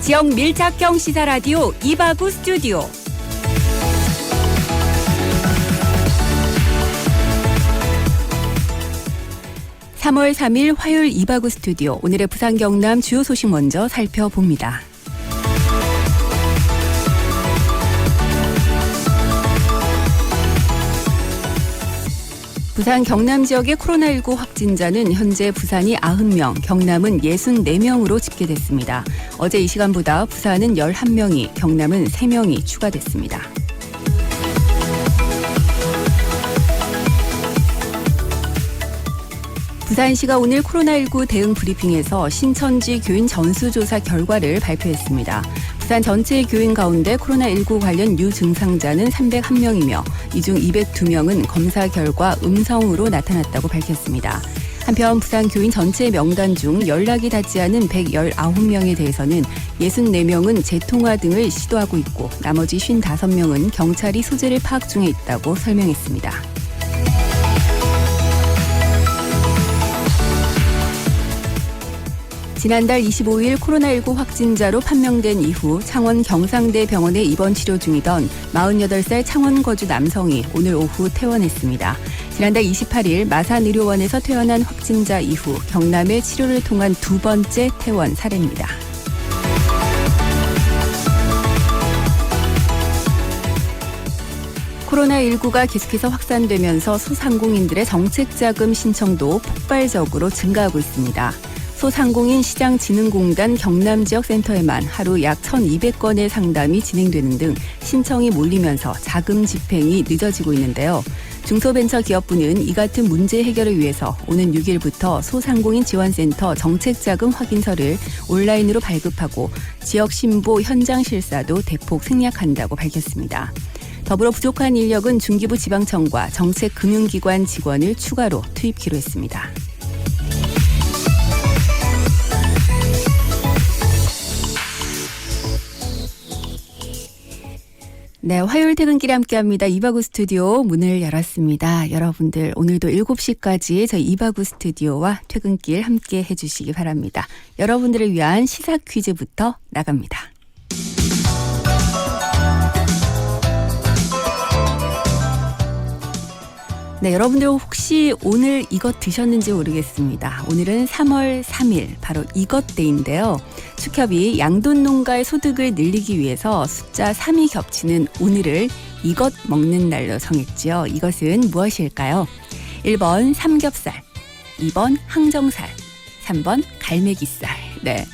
지역 밀착형 시사라디오 이바구 스튜디오. (3월 3일) 화요일 이바구 스튜디오. 오늘의 부산 경남 주요 소식 먼저 살펴봅니다. 부산 경남 지역의 코로나19 확진자는 현재 부산이 90명, 경남은 64명으로 집계됐습니다. 어제 이 시간보다 부산은 11명이, 경남은 3명이 추가됐습니다. 부산시가 오늘 코로나19 대응 브리핑에서 신천지 교인 전수조사 결과를 발표했습니다. 부산 전체 교인 가운데 코로나19 관련 유증상자는 301명이며 이 중 202명은 검사 결과 음성으로 나타났다고 밝혔습니다. 한편 부산 교인 전체 명단 중 연락이 닿지 않은 119명에 대해서는 64명은 재통화 등을 시도하고 있고 나머지 55명은 경찰이 소재를 파악 중에 있다고 설명했습니다. 지난달 25일 코로나19 확진자로 판명된 이후 창원 경상대 병원에 입원 치료 중이던 48살 창원 거주 남성이 오늘 오후 퇴원했습니다. 지난달 28일 마산의료원에서 퇴원한 확진자 이후 경남의 치료를 통한 두 번째 퇴원 사례입니다. 코로나19가 계속해서 확산되면서 소상공인들의 정책자금 신청도 폭발적으로 증가하고 있습니다. 소상공인 시장진흥공단 경남지역센터에만 하루 약 1,200건의 상담이 진행되는 등 신청이 몰리면서 자금 집행이 늦어지고 있는데요. 중소벤처기업부는 이 같은 문제 해결을 위해서 오는 6일부터 소상공인 지원센터 정책자금 확인서를 온라인으로 발급하고 지역 신보 현장 실사도 대폭 생략한다고 밝혔습니다. 더불어 부족한 인력은 중기부 지방청과 정책금융기관 직원을 추가로 투입키로 했습니다. 네, 화요일 퇴근길에 함께합니다. 이바구 스튜디오 문을 열었습니다. 여러분들 오늘도 7시까지 저희 이바구 스튜디오와 퇴근길 함께 해주시기 바랍니다. 여러분들을 위한 시사 퀴즈부터 나갑니다. 네, 여러분들 혹시 오늘 이것 드셨는지 모르겠습니다. 오늘은 3월 3일 바로 이것데이인데요. 축협이 양돈 농가의 소득을 늘리기 위해서 숫자 3이 겹치는 오늘을 이것 먹는 날로 정했지요. 이것은 무엇일까요? 1번 삼겹살, 2번 항정살, 3번 갈매기살. 네.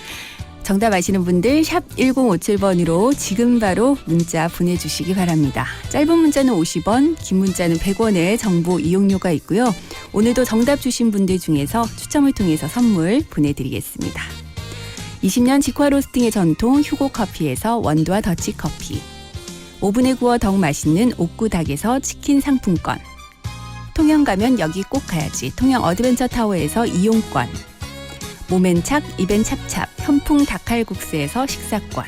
정답 아시는 분들 샵 1057번으로 지금 바로 문자 보내주시기 바랍니다. 짧은 문자는 50원, 긴 문자는 100원의 정보 이용료가 있고요. 오늘도 정답 주신 분들 중에서 추첨을 통해서 선물 보내드리겠습니다. 20년 직화 로스팅의 전통 휴고커피에서 원두와 더치커피, 오븐에 구워 더욱 맛있는 옥구닭에서 치킨 상품권, 통영 가면 여기 꼭 가야지 통영 어드벤처타워에서 이용권, 모멘착 입엔 찹찹 현풍 닭칼국수에서 식사권,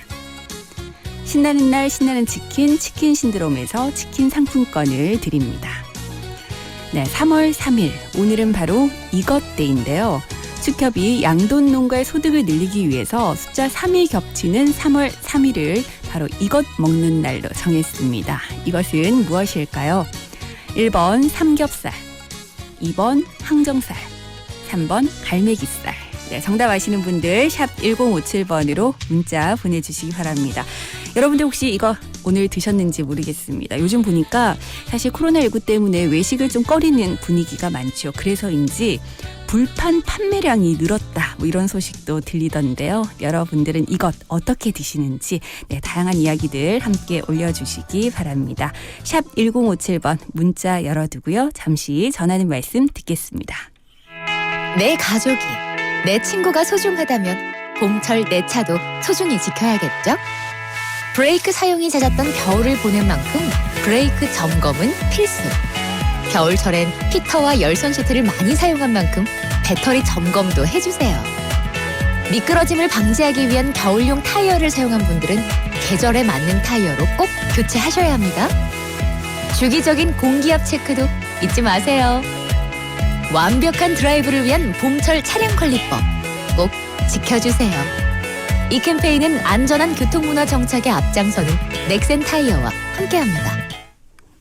신나는 날 신나는 치킨 신드롬에서 치킨 상품권을 드립니다. 네, 3월 3일 오늘은 바로 이것데이인데요. 축협이 양돈 농가의 소득을 늘리기 위해서 숫자 3이 겹치는 3월 3일을 바로 이것 먹는 날로 정했습니다. 이것은 무엇일까요? 1번 삼겹살, 2번 항정살, 3번 갈매기살. 네, 정답 아시는 분들 샵 1057번으로 문자 보내주시기 바랍니다. 여러분들 혹시 이거 오늘 드셨는지 모르겠습니다. 요즘 보니까 사실 코로나19 때문에 외식을 좀 꺼리는 분위기가 많죠. 그래서인지 불판 판매량이 늘었다 뭐 이런 소식도 들리던데요. 여러분들은 이것 어떻게 드시는지 다양한 이야기들 함께 올려주시기 바랍니다. 샵 1057번 문자 열어두고요. 잠시 전하는 말씀 듣겠습니다. 내 가족이, 내 친구가 소중하다면 봄철 내 차도 소중히 지켜야겠죠? 브레이크 사용이 잦았던 겨울을 보낸 만큼 브레이크 점검은 필수. 겨울철엔 히터와 열선 시트를 많이 사용한 만큼 배터리 점검도 해주세요. 미끄러짐을 방지하기 위한 겨울용 타이어를 사용한 분들은 계절에 맞는 타이어로 꼭 교체하셔야 합니다. 주기적인 공기압 체크도 잊지 마세요. 완벽한 드라이브를 위한 봄철 차량 관리법 꼭 지켜주세요. 이 캠페인은 안전한 교통문화 정착에 앞장서는 넥센 타이어와 함께합니다.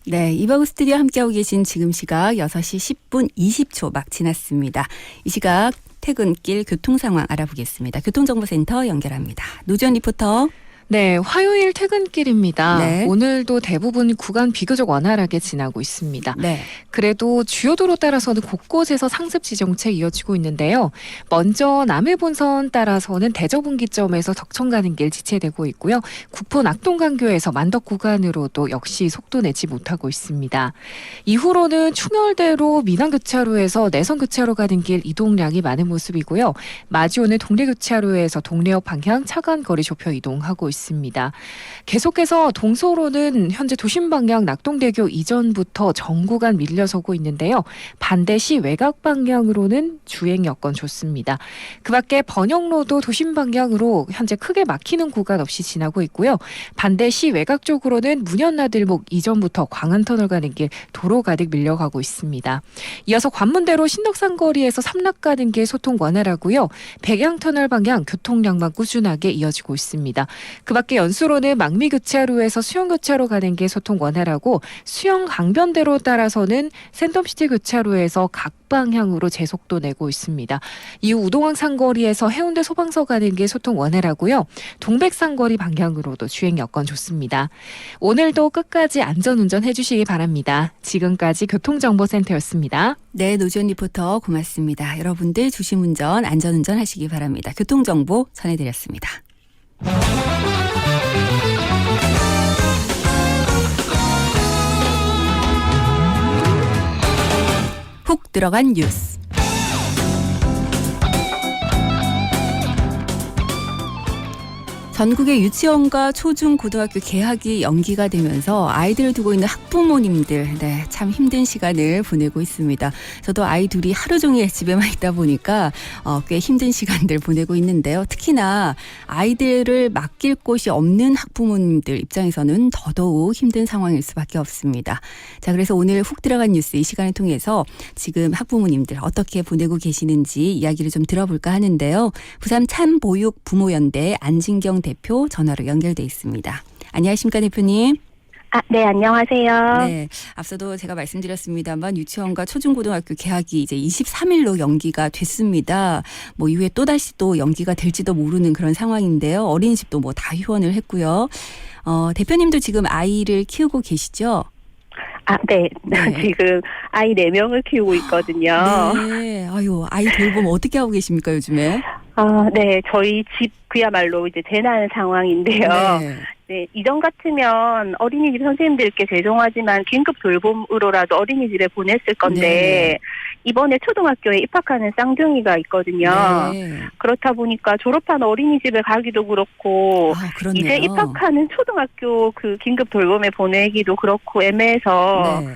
네, 이바구 스튜디오 함께하고 계신 지금 시각 6시 10분 20초 막 지났습니다. 이 시각 퇴근길 교통 상황 알아보겠습니다. 교통정보센터 연결합니다. 노지연 리포터. 네, 화요일 퇴근길입니다. 네. 오늘도 대부분 구간 비교적 원활하게 지나고 있습니다. 네. 그래도 주요 도로 따라서는 곳곳에서 상습 지정체 이어지고 있는데요. 먼저 남해본선 따라서는 대저분기점에서 덕천 가는 길 지체되고 있고요. 국포 낙동강교에서 만덕 구간으로도 역시 속도 내지 못하고 있습니다. 이후로는 충혈대로 민항교차로에서 내선교차로 가는 길 이동량이 많은 모습이고요. 마주오는 동래교차로에서 동래역 방향 차간 거리 좁혀 이동하고 있습니다. 계속해서 동서로는 현재 도심 방향 낙동대교 이전부터 전 구간 밀려서고 있는데요. 반대시 외곽 방향으로는 주행 여건 좋습니다. 그 밖에 번영로도 도심 방향으로 현재 크게 막히는 구간 없이 지나고 있고요. 반대시 외곽 쪽으로는 문현나들목 이전부터 광안터널 가는 길 도로 가득 밀려가고 있습니다. 이어서 관문대로 신덕산거리에서 삼락 가는 길 소통 원활하고요. 백양터널 방향 교통량만 꾸준하게 이어지고 있습니다. 그 밖에 연수로는 망미교차로에서 수영교차로 가는 게 소통 원활하고 수영강변대로 따라서는 센텀시티 교차로에서 각 방향으로 제속도 내고 있습니다. 이후 우동항 상거리에서 해운대 소방서 가는 게 소통 원활하고요. 동백상거리 방향으로도 주행 여건 좋습니다. 오늘도 끝까지 안전운전 해주시기 바랍니다. 지금까지 교통정보센터였습니다. 네, 노지연 리포터 고맙습니다. 여러분들 조심운전, 안전운전 하시기 바랍니다. 교통정보 전해드렸습니다. 훅 들어간 뉴스. 전국의 유치원과 초중고등학교 개학이 연기가 되면서 아이들을 두고 있는 학부모님들 참 힘든 시간을 보내고 있습니다. 저도 아이 둘이 하루 종일 집에만 있다 보니까 꽤 힘든 시간들 보내고 있는데요. 특히나 아이들을 맡길 곳이 없는 학부모님들 입장에서는 더더욱 힘든 상황일 수밖에 없습니다. 자, 그래서 오늘 훅 들어간 뉴스 이 시간을 통해서 지금 학부모님들 어떻게 보내고 계시는지 이야기를 좀 들어볼까 하는데요. 부산 참보육 부모연대 안진경 대표 전화로 연결돼 있습니다. 안녕하십니까, 대표님? 네, 안녕하세요. 네, 앞서도 제가 말씀드렸습니다만 유치원과 초중고등학교 개학이 이제 23일로 연기가 됐습니다. 이후에 또다시 또 연기가 될지도 모르는 그런 상황인데요. 어린이집도 다 휴원을 했고요. 대표님도 지금 아이를 키우고 계시죠? 네. 네. 지금 아이 4명을 키우고 있거든요. 네, 아이 돌보면 어떻게 하고 계십니까, 요즘에? 네. 저희 집 그야말로 이제 재난 상황인데요. 네. 네, 이전 같으면 어린이집 선생님들께 죄송하지만 긴급 돌봄으로라도 어린이집에 보냈을 건데 네. 이번에 초등학교에 입학하는 쌍둥이가 있거든요. 네. 그렇다 보니까 졸업한 어린이집에 가기도 그렇고 그렇네요. 이제 입학하는 초등학교 그 긴급 돌봄에 보내기도 그렇고 애매해서 네.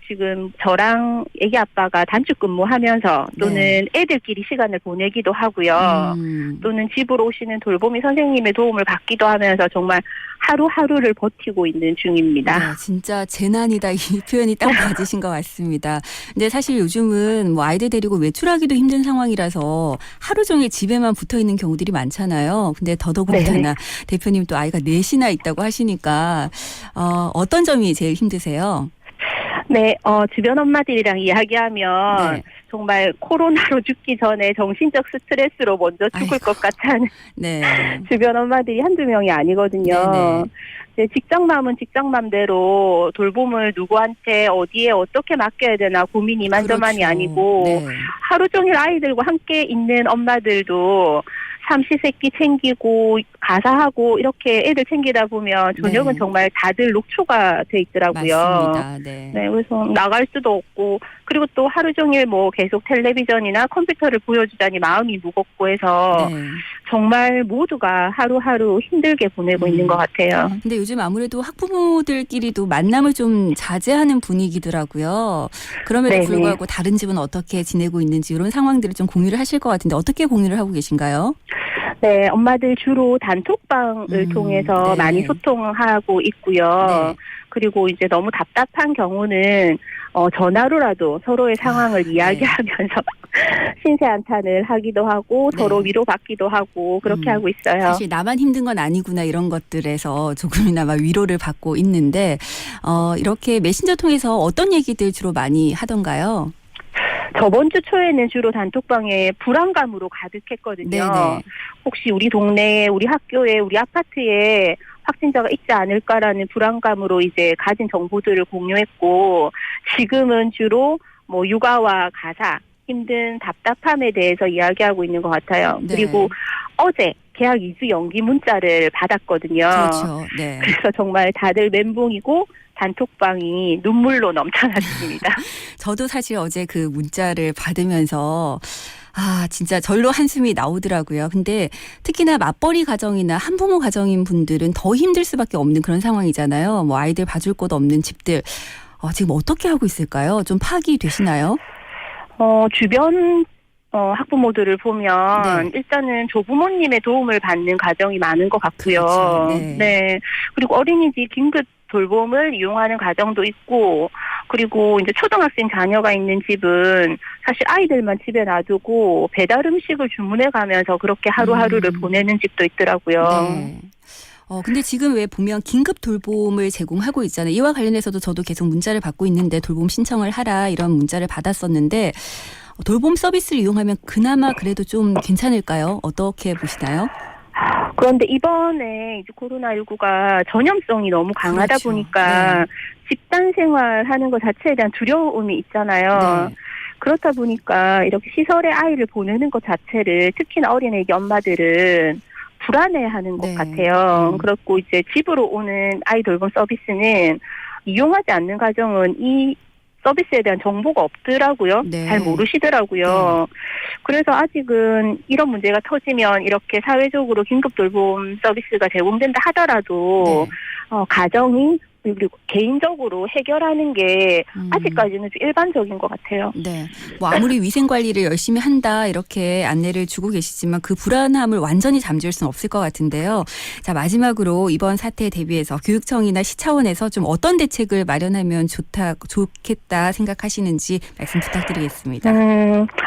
지금 저랑 애기 아빠가 단축 근무하면서 또는 네. 애들끼리 시간을 보내기도 하고요. 또는 집으로 오시는 돌보미 선생님의 도움을 받기도 하면서 정말 하루하루를 버티고 있는 중입니다. 네, 진짜 재난이다 이 표현이 딱 맞으신 것 같습니다. 근데 사실 요즘은 아이들 데리고 외출하기도 힘든 상황이라서 하루 종일 집에만 붙어 있는 경우들이 많잖아요. 근데 더더군다나 대표님 또 아이가 넷이나 있다고 하시니까 어떤 점이 제일 힘드세요? 네, 주변 엄마들이랑 이야기하면 네. 정말 코로나로 죽기 전에 정신적 스트레스로 먼저 죽을 것 같다는 네. 주변 엄마들이 한두 명이 아니거든요. 네, 직장맘은 직장맘대로 돌봄을 누구한테 어디에 어떻게 맡겨야 되나 고민이 이만저만이 그렇죠. 아니고 네. 하루 종일 아이들과 함께 있는 엄마들도 삼시세끼 챙기고 가사하고 이렇게 애들 챙기다 보면 저녁은 네. 정말 다들 녹초가 돼 있더라고요. 맞습니다. 네. 네, 그래서 나갈 수도 없고 그리고 또 하루 종일 계속 텔레비전이나 컴퓨터를 보여주다니 마음이 무겁고 해서 네. 정말 모두가 하루하루 힘들게 보내고 있는 것 같아요. 근데 요즘 아무래도 학부모들끼리도 만남을 좀 자제하는 분위기더라고요. 그럼에도 네네. 불구하고 다른 집은 어떻게 지내고 있는지 이런 상황들을 좀 공유를 하실 것 같은데 어떻게 공유를 하고 계신가요? 네, 엄마들 주로 단톡방을 통해서 네. 많이 소통하고 있고요. 네. 그리고 이제 너무 답답한 경우는 전화로라도 서로의 상황을 이야기하면서 신세 한탄을 하기도 하고 네. 서로 위로받기도 하고 그렇게 하고 있어요. 사실 나만 힘든 건 아니구나 이런 것들에서 조금이나마 위로를 받고 있는데 이렇게 메신저 통해서 어떤 얘기들 주로 많이 하던가요? 저번 주 초에는 주로 단톡방에 불안감으로 가득했거든요. 네네. 혹시 우리 동네에, 우리 학교에, 우리 아파트에 확진자가 있지 않을까라는 불안감으로 이제 가진 정보들을 공유했고, 지금은 주로 뭐 육아와 가사, 힘든 답답함에 대해서 이야기하고 있는 것 같아요. 네. 그리고 어제 계약 2주 연기 문자를 받았거든요. 그렇죠. 네. 그래서 정말 다들 멘붕이고 단톡방이 눈물로 넘쳐났습니다. 저도 사실 어제 그 문자를 받으면서 진짜 절로 한숨이 나오더라고요. 근데 특히나 맞벌이 가정이나 한부모 가정인 분들은 더 힘들 수밖에 없는 그런 상황이잖아요. 뭐 아이들 봐줄 곳 없는 집들. 지금 어떻게 하고 있을까요? 좀 파악이 되시나요? 주변 학부모들을 보면 네. 일단은 조부모님의 도움을 받는 가정이 많은 것 같고요. 그렇죠. 네. 그리고 어린이집 긴급 돌봄을 이용하는 가정도 있고, 그리고 이제 초등학생 자녀가 있는 집은 사실 아이들만 집에 놔두고 배달 음식을 주문해 가면서 그렇게 하루하루를 보내는 집도 있더라고요. 네. 근데 지금 왜 보면 긴급 돌봄을 제공하고 있잖아요. 이와 관련해서도 저도 계속 문자를 받고 있는데 돌봄 신청을 하라 이런 문자를 받았었는데 돌봄 서비스를 이용하면 그나마 그래도 좀 괜찮을까요? 어떻게 보시나요? 그런데 이번에 이제 코로나19가 전염성이 너무 강하다 그렇죠. 보니까 네. 집단 생활하는 것 자체에 대한 두려움이 있잖아요. 네. 그렇다 보니까 이렇게 시설에 아이를 보내는 것 자체를 특히나 어린애기 엄마들은 불안해하는 것 네. 같아요. 그렇고 이제 집으로 오는 아이 돌봄 서비스는 이용하지 않는 가정은 이 서비스에 대한 정보가 없더라고요. 네. 잘 모르시더라고요. 그래서 아직은 이런 문제가 터지면 이렇게 사회적으로 긴급 돌봄 서비스가 제공된다 하더라도 네. 가정이 그리고 개인적으로 해결하는 게 아직까지는 좀 일반적인 것 같아요. 네. 뭐 아무리 위생 관리를 열심히 한다 이렇게 안내를 주고 계시지만 그 불안함을 완전히 잠재울 수는 없을 것 같은데요. 자, 마지막으로 이번 사태에 대비해서 교육청이나 시 차원에서 좀 어떤 대책을 마련하면 좋겠다 생각하시는지 말씀 부탁드리겠습니다.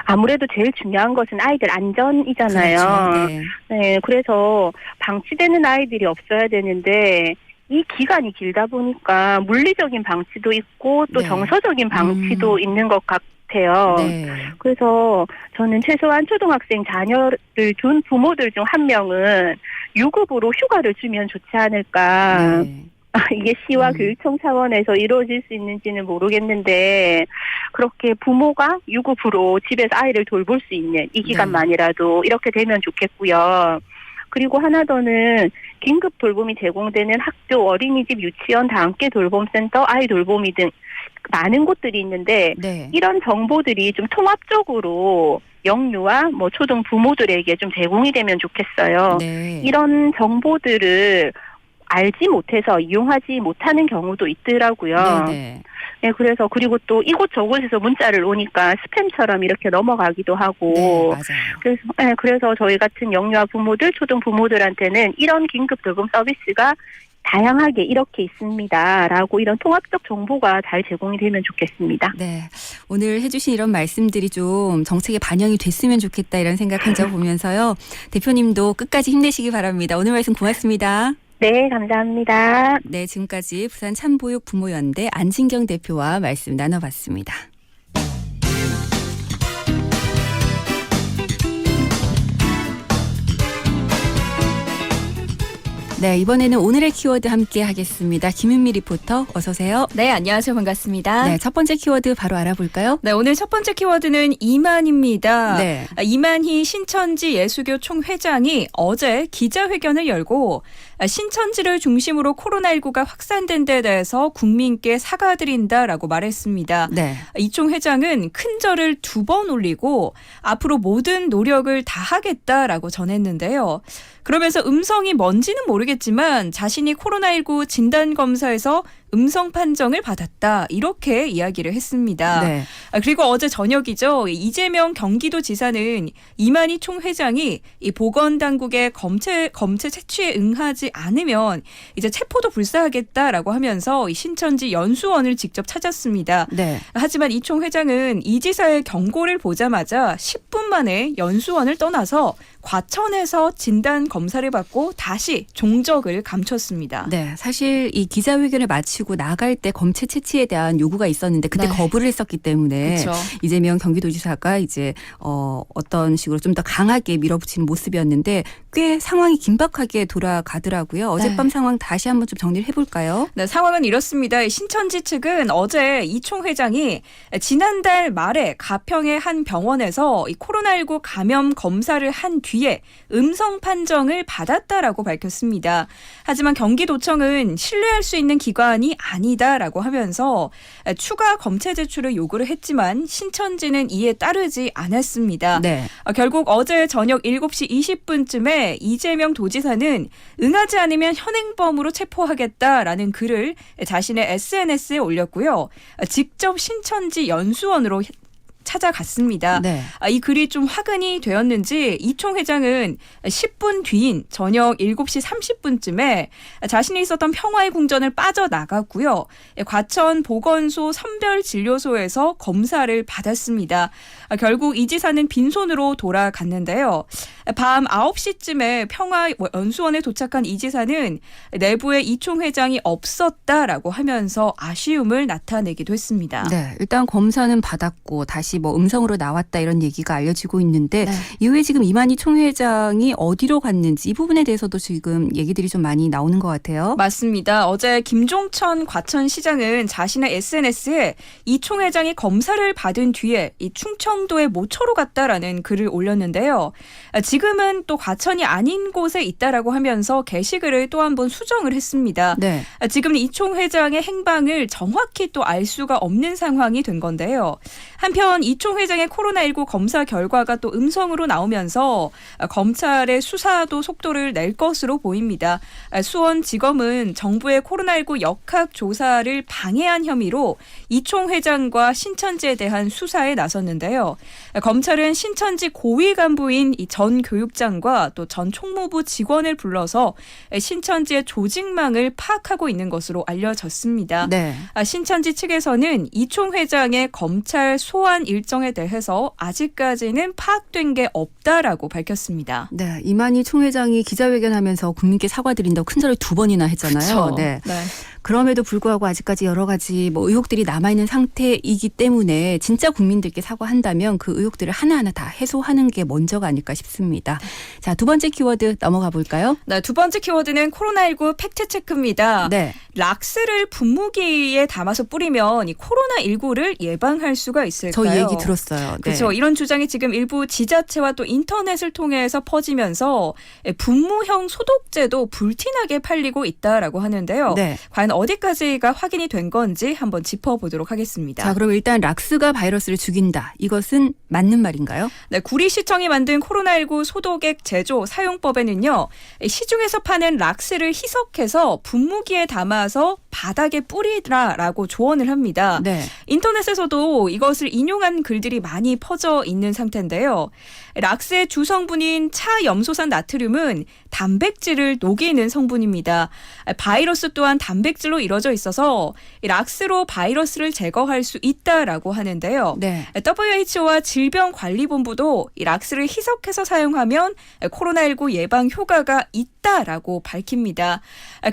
아무래도 제일 중요한 것은 아이들 안전이잖아요. 그렇죠. 네. 네, 그래서 방치되는 아이들이 없어야 되는데 이 기간이 길다 보니까 물리적인 방치도 있고 또 네. 정서적인 방치도 있는 것 같아요. 네. 그래서 저는 최소한 초등학생 자녀를 둔 부모들 중 한 명은 유급으로 휴가를 주면 좋지 않을까. 네. 이게 시와 교육청 차원에서 이루어질 수 있는지는 모르겠는데 그렇게 부모가 유급으로 집에서 아이를 돌볼 수 있는 이 기간만이라도 이렇게 되면 좋겠고요. 그리고 하나 더는 긴급 돌봄이 제공되는 학교, 어린이집, 유치원, 다 함께 돌봄센터, 아이 돌보미 등 많은 곳들이 있는데 네. 이런 정보들이 좀 통합적으로 영유아, 초등 부모들에게 좀 제공이 되면 좋겠어요. 네. 이런 정보들을 알지 못해서 이용하지 못하는 경우도 있더라고요. 네. 네, 그래서 그리고 또 이곳 저곳에서 문자를 오니까 스팸처럼 이렇게 넘어가기도 하고. 네, 맞아요. 그래서 저희 같은 영유아 부모들, 초등 부모들한테는 이런 긴급 돌봄 서비스가 다양하게 이렇게 있습니다라고 이런 통합적 정보가 잘 제공이 되면 좋겠습니다. 네. 오늘 해주신 이런 말씀들이 좀 정책에 반영이 됐으면 좋겠다 이런 생각 한 점 보면서요. 대표님도 끝까지 힘내시기 바랍니다. 오늘 말씀 고맙습니다. 네, 감사합니다. 네, 지금까지 부산 참보육 부모연대 안진경 대표와 말씀 나눠봤습니다. 네, 이번에는 오늘의 키워드 함께 하겠습니다. 김은미 리포터 어서 오세요. 네, 안녕하세요. 반갑습니다. 네, 첫 번째 키워드 바로 알아볼까요? 네, 오늘 첫 번째 키워드는 이만희입니다. 네. 이만희 신천지 예수교 총회장이 어제 기자회견을 열고 신천지를 중심으로 코로나19가 확산된 데 대해서 국민께 사과드린다라고 말했습니다. 네. 이 총회장은 큰 절을 2번 올리고 앞으로 모든 노력을 다하겠다라고 전했는데요. 그러면서 음성이 뭔지는 모르겠지만 자신이 코로나19 진단검사에서 음성 판정을 받았다. 이렇게 이야기를 했습니다. 네. 그리고 어제 저녁이죠. 이재명 경기도지사는 이만희 총회장이 이 보건당국의 검체 채취에 응하지 않으면 이제 체포도 불사하겠다라고 하면서 이 신천지 연수원을 직접 찾았습니다. 네. 하지만 이 총회장은 이 지사의 경고를 보자마자 10분 만에 연수원을 떠나서 과천에서 진단 검사를 받고 다시 종적을 감췄습니다. 네, 사실 이 기자회견을 마치고 나갈 때 검체 채취에 대한 요구가 있었는데 그때 네. 거부를 했었기 때문에 그렇죠. 이재명 경기도지사가 이제 어떤 식으로 좀 더 강하게 밀어붙이는 모습이었는데 꽤 상황이 긴박하게 돌아가더라고요. 어젯밤 상황 다시 한번 좀 정리를 해볼까요? 네, 상황은 이렇습니다. 신천지 측은 어제 이 총회장이 지난달 말에 가평의 한 병원에서 이 코로나19 감염 검사를 한 뒤에 음성 판정을 받았다라고 밝혔습니다. 하지만 경기도청은 신뢰할 수 있는 기관이 아니다라고 하면서 추가 검체 제출을 요구를 했지만 신천지는 이에 따르지 않았습니다. 네. 결국 어제 저녁 7시 20분쯤에 이재명 도지사는 응하지 않으면 현행범으로 체포하겠다라는 글을 자신의 SNS에 올렸고요. 직접 신천지 연수원으로 찾아갔습니다. 네. 이 글이 좀 화근이 되었는지 이 총회장은 10분 뒤인 저녁 7시 30분쯤에 자신이 있었던 평화의 궁전을 빠져나갔고요. 과천 보건소 선별진료소에서 검사를 받았습니다. 결국 이 지사는 빈손으로 돌아갔는데요. 밤 9시쯤에 평화 연수원에 도착한 이 지사는 내부에 이 총회장이 없었다라고 하면서 아쉬움을 나타내기도 했습니다. 네, 일단 검사는 받았고 다시 뭐 음성으로 나왔다 이런 얘기가 알려지고 있는데 이후에 지금 이만희 총회장이 어디로 갔는지 이 부분에 대해서도 지금 얘기들이 좀 많이 나오는 것 같아요. 맞습니다. 어제 김종천 과천시장은 자신의 SNS에 이 총회장이 검사를 받은 뒤에 이 충청도의 모처로 갔다라는 글을 올렸는데요. 지금은 또 과천이 아닌 곳에 있다라고 하면서 게시글을 또 한 번 수정을 했습니다. 네. 지금 이 총회장의 행방을 정확히 또 알 수가 없는 상황이 된 건데요. 한편 이 총회장의 코로나19 검사 결과가 또 음성으로 나오면서 검찰의 수사도 속도를 낼 것으로 보입니다. 수원지검은 정부의 코로나19 역학 조사를 방해한 혐의로 이 총회장과 신천지에 대한 수사에 나섰는데요. 검찰은 신천지 고위 간부인 이 전 교육장과 또 전 총무부 직원을 불러서 신천지의 조직망을 파악하고 있는 것으로 알려졌습니다. 네. 신천지 측에서는 이 총회장의 검찰 소환 일정에 대해서 아직까지는 파악된 게 없다라고 밝혔습니다. 네, 이만희 총회장이 기자회견하면서 국민께 사과드린다고 큰절을 2번이나 했잖아요. 그렇죠. 네. 네. 그럼에도 불구하고 아직까지 여러 가지 뭐 의혹들이 남아있는 상태이기 때문에 진짜 국민들께 사과한다면 그 의혹들을 하나하나 다 해소하는 게 먼저가 아닐까 싶습니다. 자, 두 번째 키워드 넘어가 볼까요? 네, 두 번째 키워드는 코로나19 팩트체크입니다. 네. 락스를 분무기에 담아서 뿌리면 이 코로나19를 예방할 수가 있을까요? 저 얘기 들었어요. 네. 그렇죠. 이런 주장이 지금 일부 지자체와 또 인터넷을 통해서 퍼지면서 분무형 소독제도 불티나게 팔리고 있다라고 하는데요. 네. 과연 어디까지가 확인이 된 건지 한번 짚어보도록 하겠습니다. 자, 그럼 일단 락스가 바이러스를 죽인다. 이것은 맞는 말인가요? 네, 구리시청이 만든 코로나19 소독액 제조 사용법에는요. 시중에서 파는 락스를 희석해서 분무기에 담아서 바닥에 뿌리라라고 조언을 합니다. 네. 인터넷에서도 이것을 인용한 글들이 많이 퍼져 있는 상태인데요. 락스의 주성분인 차염소산 나트륨은 단백질을 녹이는 성분입니다. 바이러스 또한 단백질로 이루어져 있어서 락스로 바이러스를 제거할 수 있다라고 하는데요. 네. WHO와 질병관리본부도 이 락스를 희석해서 사용하면 코로나19 예방 효과가 있다라고 밝힙니다.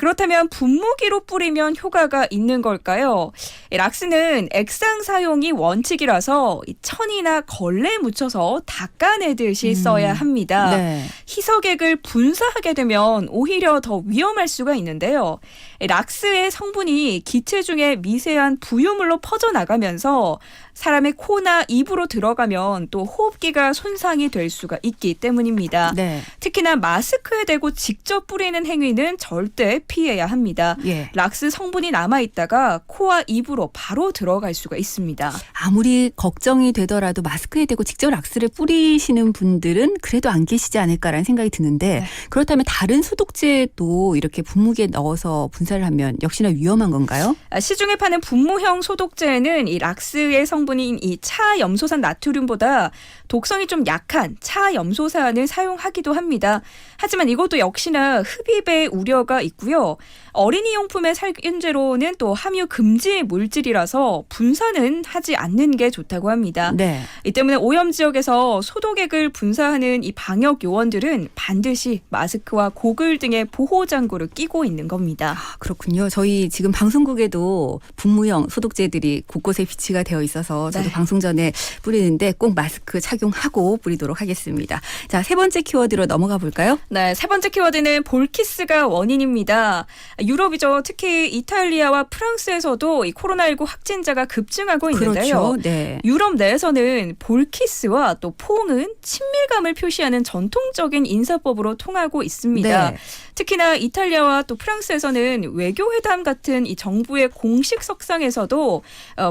그렇다면 분무기로 뿌리면 효과가 있는 걸까요? 락스는 액상 사용이 원칙이라서 천이나 걸레 묻혀서 닦아내듯이 써야 합니다. 네. 희석액을 분사하게 되면 오히려 더 위험할 수가 있는데요. 락스의 성분이 기체 중에 미세한 부유물로 퍼져나가면서 사람의 코나 입으로 들어가면 또 호흡기가 손상이 될 수가 있기 때문입니다. 네. 특히나 마스크에 대고 직접 뿌리는 행위는 절대 피해야 합니다. 예. 락스 성분이 남아있다가 코와 입으로 바로 들어갈 수가 있습니다. 아무리 걱정이 되더라도 마스크에 대고 직접 락스를 뿌리시는 분들은 그래도 안 계시지 않을까라는 생각이 드는데 그렇다면 다른 소독제도 이렇게 분무기에 넣어서 분사를 하면 역시나 위험한 건가요? 시중에 파는 분무형 소독제에는 이 락스의 성분인 이 차염소산 나트륨보다 독성이 좀 약한 차염소산을 사용하기도 합니다. 하지만 이것도 역시나 흡입의 우려가 있고요. 어린이 용품의 살균제로는 또 함유 금지 물질이라서 분사는 하지 않는 게 좋다고 합니다. 네. 이 때문에 오염 지역에서 소독액을 분사하는 이 방역 요원들은 반드시 마스크와 고글 등의 보호 장구를 끼고 있는 겁니다. 아, 그렇군요. 저희 지금 방송국에도 분무형 소독제들이 곳곳에 비치가 되어 있어서 저도 네. 방송 전에 뿌리는데 꼭 마스크 착용하고 뿌리도록 하겠습니다. 자, 세 번째 키워드로 넘어가 볼까요? 네, 세 번째 키워드는 볼키스가 원인입니다. 유럽이죠. 특히 이탈리아와 프랑스에서도 이 코로나19 확진자가 급증하고 있는데요. 그렇죠. 네. 유럽 내에서는 볼키스와 또 포옹은 친밀감을 표시하는 전통적인 인사법으로 통하고 있습니다. 네. 특히나 이탈리아와 또 프랑스에서는 외교회담 같은 이 정부의 공식 석상에서도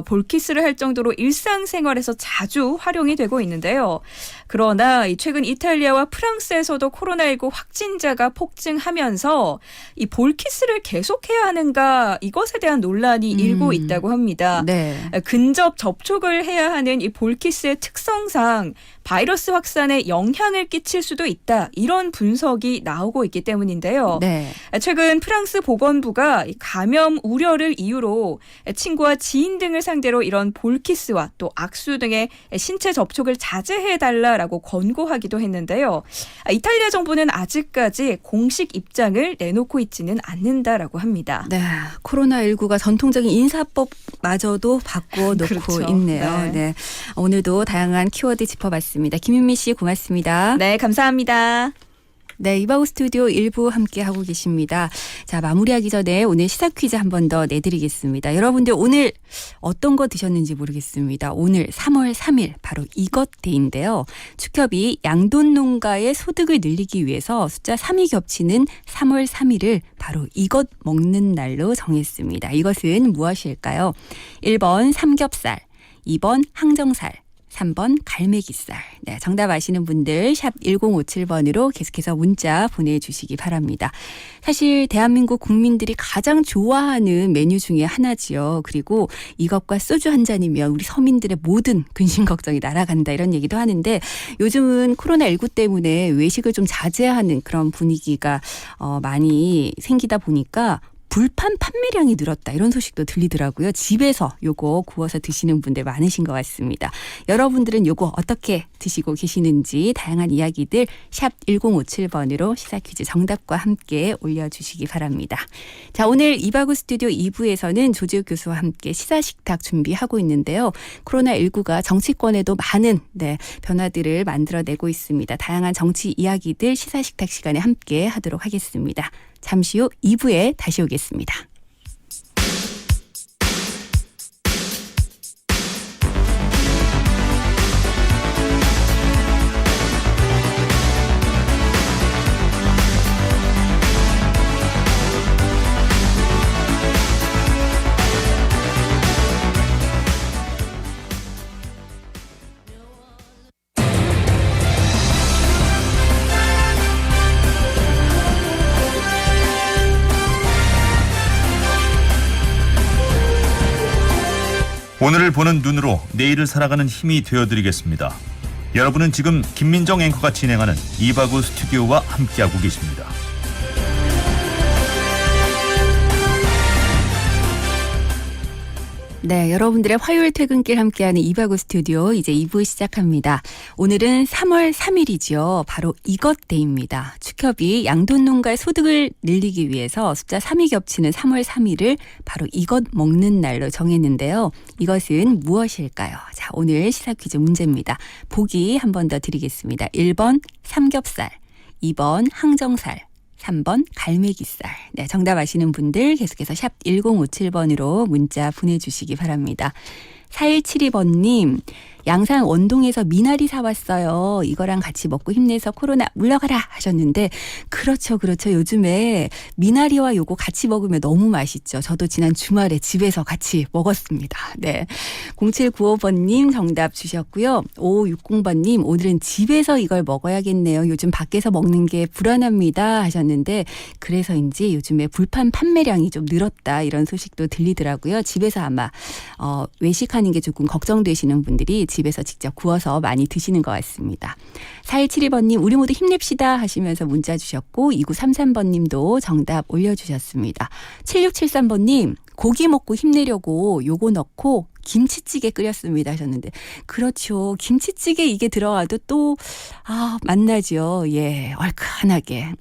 볼키스를 할 정도로 일상생활에서 자주 활용이 되고 있는데요. 그러나 최근 이탈리아와 프랑스에서도 코로나19 확진자가 폭증하면서 이 볼키스를 계속해야 하는가 이것에 대한 논란이 일고 있다고 합니다. 네. 근접 접촉을 해야 하는 이 볼키스의 특성상 바이러스 확산에 영향을 끼칠 수도 있다. 이런 분석이 나오고 있기 때문인데요. 네. 최근 프랑스 보건부가 감염 우려를 이유로 친구와 지인 등을 상대로 이런 볼키스와 또 악수 등의 신체 접촉을 자제해달라라고 권고하기도 했는데요. 이탈리아 정부는 아직까지 공식 입장을 내놓고 있지는 않는다라고 합니다. 네. 코로나19가 전통적인 인사법마저도 바꿔놓고 그렇죠. 있네요. 네. 네. 오늘도 다양한 키워드 짚어봤습니다. 김윤미 씨 고맙습니다. 네, 감사합니다. 네, 이바우 스튜디오 1부 함께하고 계십니다. 자, 마무리하기 전에 오늘 시사 퀴즈 한 번 더 내드리겠습니다. 여러분들 오늘 어떤 거 드셨는지 모르겠습니다. 오늘 3월 3일 바로 이것데이인데요. 축협이 양돈 농가의 소득을 늘리기 위해서 숫자 3이 겹치는 3월 3일을 바로 이것 먹는 날로 정했습니다. 이것은 무엇일까요? 1번 삼겹살, 2번 항정살, 3번 갈매기살. 네, 정답 아시는 분들 샵 1057번으로 계속해서 문자 보내주시기 바랍니다. 사실 대한민국 국민들이 가장 좋아하는 메뉴 중에 하나지요. 그리고 이것과 소주 한 잔이면 우리 서민들의 모든 근심 걱정이 날아간다 이런 얘기도 하는데 요즘은 코로나19 때문에 외식을 좀 자제하는 그런 분위기가 많이 생기다 보니까 불판 판매량이 늘었다 이런 소식도 들리더라고요. 집에서 요거 구워서 드시는 분들 많으신 것 같습니다. 여러분들은 요거 어떻게 드시고 계시는지 다양한 이야기들 샵 1057번으로 시사 퀴즈 정답과 함께 올려주시기 바랍니다. 자, 오늘 이바구 스튜디오 2부에서는 조지욱 교수와 함께 시사식탁 준비하고 있는데요. 코로나19가 정치권에도 많은 변화들을 만들어내고 있습니다. 다양한 정치 이야기들 시사식탁 시간에 함께 하도록 하겠습니다. 잠시 후 2부에 다시 오겠습니다. 오늘을 보는 눈으로 내일을 살아가는 힘이 되어드리겠습니다. 여러분은 지금 김민정 앵커가 진행하는 이바구 스튜디오와 함께하고 계십니다. 네, 여러분들의 화요일 퇴근길 함께하는 이바구 스튜디오 이제 2부 시작합니다. 오늘은 3월 3일이죠. 바로 이것데이입니다. 축협이 양돈 농가의 소득을 늘리기 위해서 숫자 3이 겹치는 3월 3일을 바로 이것 먹는 날로 정했는데요. 이것은 무엇일까요? 자, 오늘 시사 퀴즈 문제입니다. 보기 한 번 더 드리겠습니다. 1번 삼겹살, 2번 항정살, 3번 갈매기살. 네, 정답 아시는 분들 계속해서 샵 1057번으로 문자 보내주시기 바랍니다. 4172번님, 양산 원동에서 미나리 사왔어요. 이거랑 같이 먹고 힘내서 코로나 물러가라 하셨는데 그렇죠. 요즘에 미나리와 요거 같이 먹으면 너무 맛있죠. 저도 지난 주말에 집에서 같이 먹었습니다. 네. 0795번님 정답 주셨고요. 5560번님 오늘은 집에서 이걸 먹어야겠네요. 요즘 밖에서 먹는 게 불안합니다 하셨는데 그래서인지 요즘에 불판 판매량이 좀 늘었다 이런 소식도 들리더라고요. 집에서 아마 외식하는 게 조금 걱정되시는 분들이 집에서 직접 구워서 많이 드시는 것 같습니다. 4172번님 우리 모두 힘냅시다 하시면서 문자 주셨고 2933번님도 정답 올려주셨습니다. 7673번님 고기 먹고 힘내려고 요거 넣고 김치찌개 끓였습니다 하셨는데 그렇죠. 김치찌개 이게 들어가도 또 맛나죠. 예, 얼큰하게.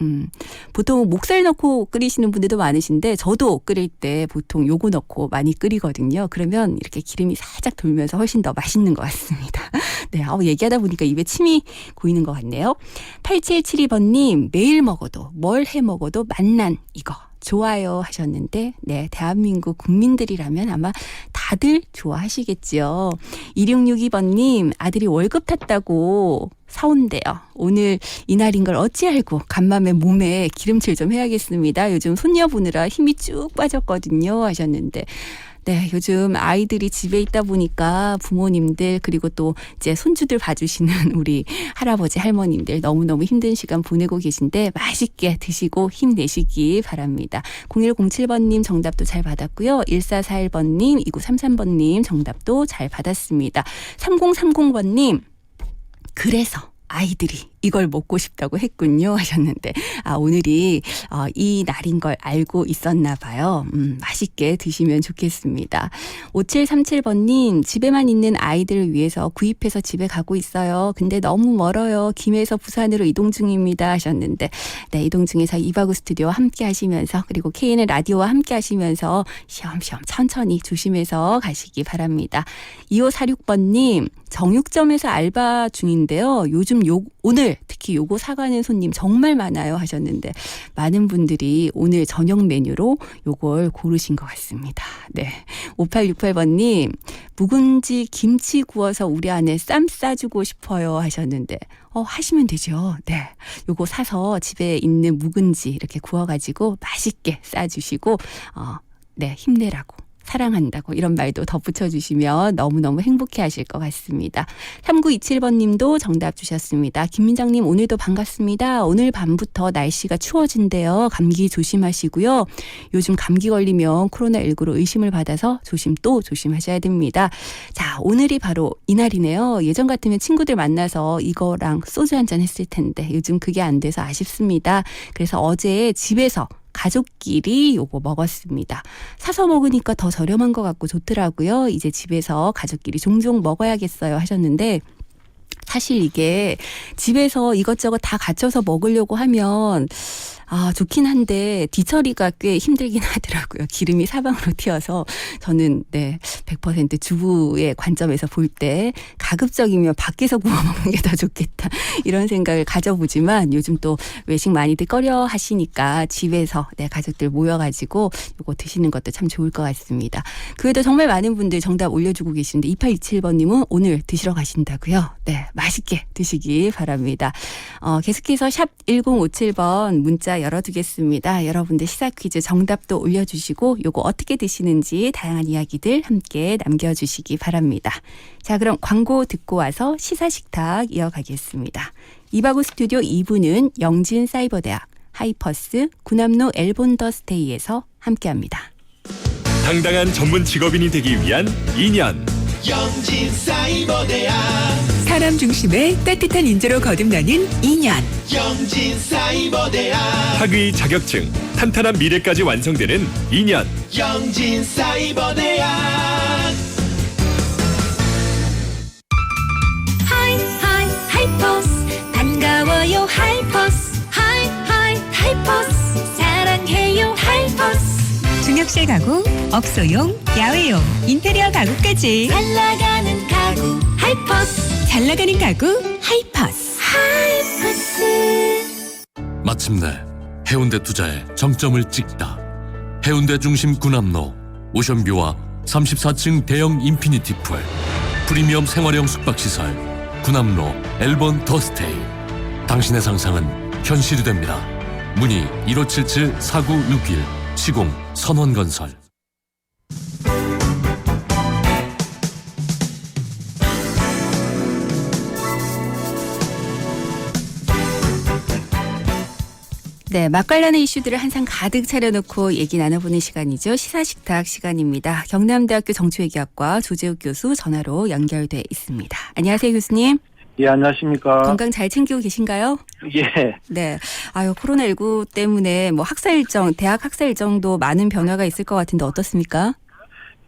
보통 목살 넣고 끓이시는 분들도 많으신데 저도 끓일 때 보통 요거 넣고 많이 끓이거든요. 그러면 이렇게 기름이 살짝 돌면서 훨씬 더 맛있는 것 같습니다. 네, 얘기하다 보니까 입에 침이 고이는 것 같네요. 8772번님 매일 먹어도 뭘 해 먹어도 맛난 이거. 좋아요 하셨는데 네 대한민국 국민들이라면 아마 다들 좋아하시겠지요. 2662번님 아들이 월급 탔다고 사온대요. 오늘 이날인 걸 어찌 알고 간밤에 몸에 기름칠 좀 해야겠습니다. 요즘 손녀 보느라 힘이 쭉 빠졌거든요 하셨는데 네, 요즘 아이들이 집에 있다 보니까 부모님들 그리고 또 이제 손주들 봐주시는 우리 할아버지 할머님들 너무너무 힘든 시간 보내고 계신데 맛있게 드시고 힘내시기 바랍니다. 0107번님 정답도 잘 받았고요. 1441번님 2933번님 정답도 잘 받았습니다. 3030번님 그래서 아이들이 이걸 먹고 싶다고 했군요 하셨는데 오늘이 이 날인 걸 알고 있었나 봐요. 맛있게 드시면 좋겠습니다. 5737번님 집에만 있는 아이들을 위해서 구입해서 집에 가고 있어요. 근데 너무 멀어요. 김해에서 부산으로 이동 중입니다 하셨는데 네 이동 중에서 이바구 스튜디오와 함께 하시면서 그리고 KN의 라디오와 함께 하시면서 쉬엄쉬엄 천천히 조심해서 가시기 바랍니다. 2546번님 정육점에서 알바 중인데요. 요즘 오늘 특히 요거 사가는 손님 정말 많아요 하셨는데 많은 분들이 오늘 저녁 메뉴로 요걸 고르신 것 같습니다. 네. 5868번님 묵은지 김치 구워서 우리 아내 쌈 싸주고 싶어요 하셨는데 하시면 되죠. 네. 요거 사서 집에 있는 묵은지 이렇게 구워가지고 맛있게 싸주시고 네 힘내라고. 사랑한다고 이런 말도 덧붙여주시면 너무너무 행복해 하실 것 같습니다. 3927번님도 정답 주셨습니다. 김민장님 오늘도 반갑습니다. 오늘 밤부터 날씨가 추워진대요. 감기 조심하시고요. 요즘 감기 걸리면 코로나19로 의심을 받아서 조심하셔야 됩니다. 자, 오늘이 바로 이날이네요. 예전 같으면 친구들 만나서 이거랑 소주 한잔 했을 텐데 요즘 그게 안 돼서 아쉽습니다. 그래서 어제 집에서 가족끼리 요거 먹었습니다. 사서 먹으니까 더 저렴한 것 같고 좋더라고요. 이제 집에서 가족끼리 종종 먹어야겠어요 하셨는데 사실 이게 집에서 이것저것 다 갖춰서 먹으려고 하면 좋긴 한데 뒤처리가 꽤 힘들긴 하더라고요. 기름이 사방으로 튀어서 저는 100% 주부의 관점에서 볼 때 가급적이면 밖에서 구워 먹는 게 더 좋겠다 이런 생각을 가져보지만 요즘 또 외식 많이들 꺼려 하시니까 집에서 가족들 모여가지고 이거 드시는 것도 참 좋을 것 같습니다. 그 외에도 정말 많은 분들 정답 올려주고 계시는데 2827번님은 오늘 드시러 가신다고요? 네, 맛있게 드시기 바랍니다. 계속해서 샵 1057번 문자 열어두겠습니다. 여러분들 시사 퀴즈 정답도 올려주시고 요거 어떻게 드시는지 다양한 이야기들 함께 남겨주시기 바랍니다. 자, 그럼 광고 듣고 와서 시사식탁 이어가겠습니다. 이바구 스튜디오 2부는 영진사이버대학, 하이퍼스, 구남로 엘본더스테이에서 함께합니다. 당당한 전문 직업인이 되기 위한 2년 영진사이버대학 사람 중심의 따뜻한 인재로 거듭나는 2년 영진사이버대학 학위 자격증 탄탄한 미래까지 완성되는 2년 영진사이버대학 하이퍼스 반가워요 하이퍼스 하이퍼스 사랑해요 하이퍼스 중역실 가구, 업소용, 야외용, 인테리어 가구까지 잘 나가는 가구 하이퍼스 잘 나가는 가구 하이퍼스. 마침내 해운대 투자에 정점을 찍다. 해운대 중심 구남로 오션뷰와 34층 대형 인피니티 풀 프리미엄 생활형 숙박시설 군함로 엘본 더스테이. 당신의 상상은 현실이 됩니다. 문의 1577-4961 시공 선원건설. 네, 맛깔나는 이슈들을 한상 가득 차려놓고 얘기 나눠보는 시간이죠. 시사식탁 시간입니다. 경남대학교 정치외교학과 조재욱 교수 전화로 연결돼 있습니다. 안녕하세요, 교수님. 예, 안녕하십니까. 건강 잘 챙기고 계신가요? 예. 네. 아유, 코로나19 때문에 뭐 학사 일정, 대학 학사 일정도 많은 변화가 있을 것 같은데 어떻습니까?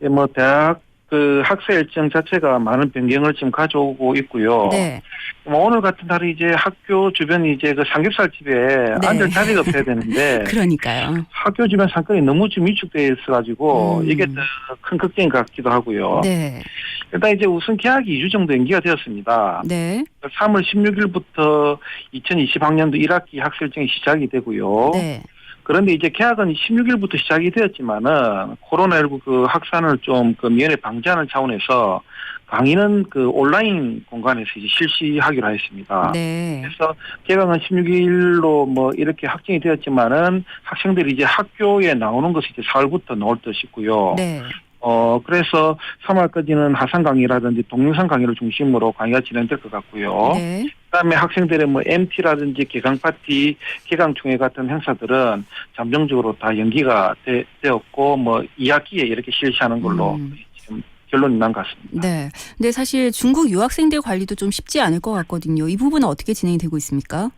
예, 뭐 대학 그 학사 일정 자체가 많은 변경을 지금 가져오고 있고요. 네. 뭐 오늘 같은 날이 이제 학교 주변 이제 그 삼겹살 집에 네. 앉을 자리가 없어야 되는데 그러니까요. 학교 주변 상권이 너무 좀 위축돼 있어가지고 이게 더 큰 걱정인 것 같기도 하고요. 네. 일단 이제 우선 개학이 2주 정도 연기가 되었습니다. 네. 3월 16일부터 2020학년도 1학기 학사 일정이 시작이 되고요. 네. 그런데 이제 개학은 16일부터 시작이 되었지만은 코로나19 그 확산을 좀 그 미연에 방지하는 차원에서 강의는 그 온라인 공간에서 이제 실시하기로 했습니다. 네. 그래서 개강은 16일로 뭐 이렇게 확정이 되었지만은 학생들이 이제 학교에 나오는 것이 이제 4월부터 나올 듯 싶고요. 네. 그래서 3월까지는 하상 강의라든지 동영상 강의를 중심으로 강의가 진행될 것 같고요. 네. 그다음에 학생들의 뭐 MT라든지 개강 파티, 개강 총회 같은 행사들은 잠정적으로 다 연기가 되었고 뭐 2학기에 이렇게 실시하는 걸로 지금 결론이 난 것 같습니다. 네. 근데 사실 중국 유학생들 관리도 좀 쉽지 않을 것 같거든요. 이 부분은 어떻게 진행이 되고 있습니까?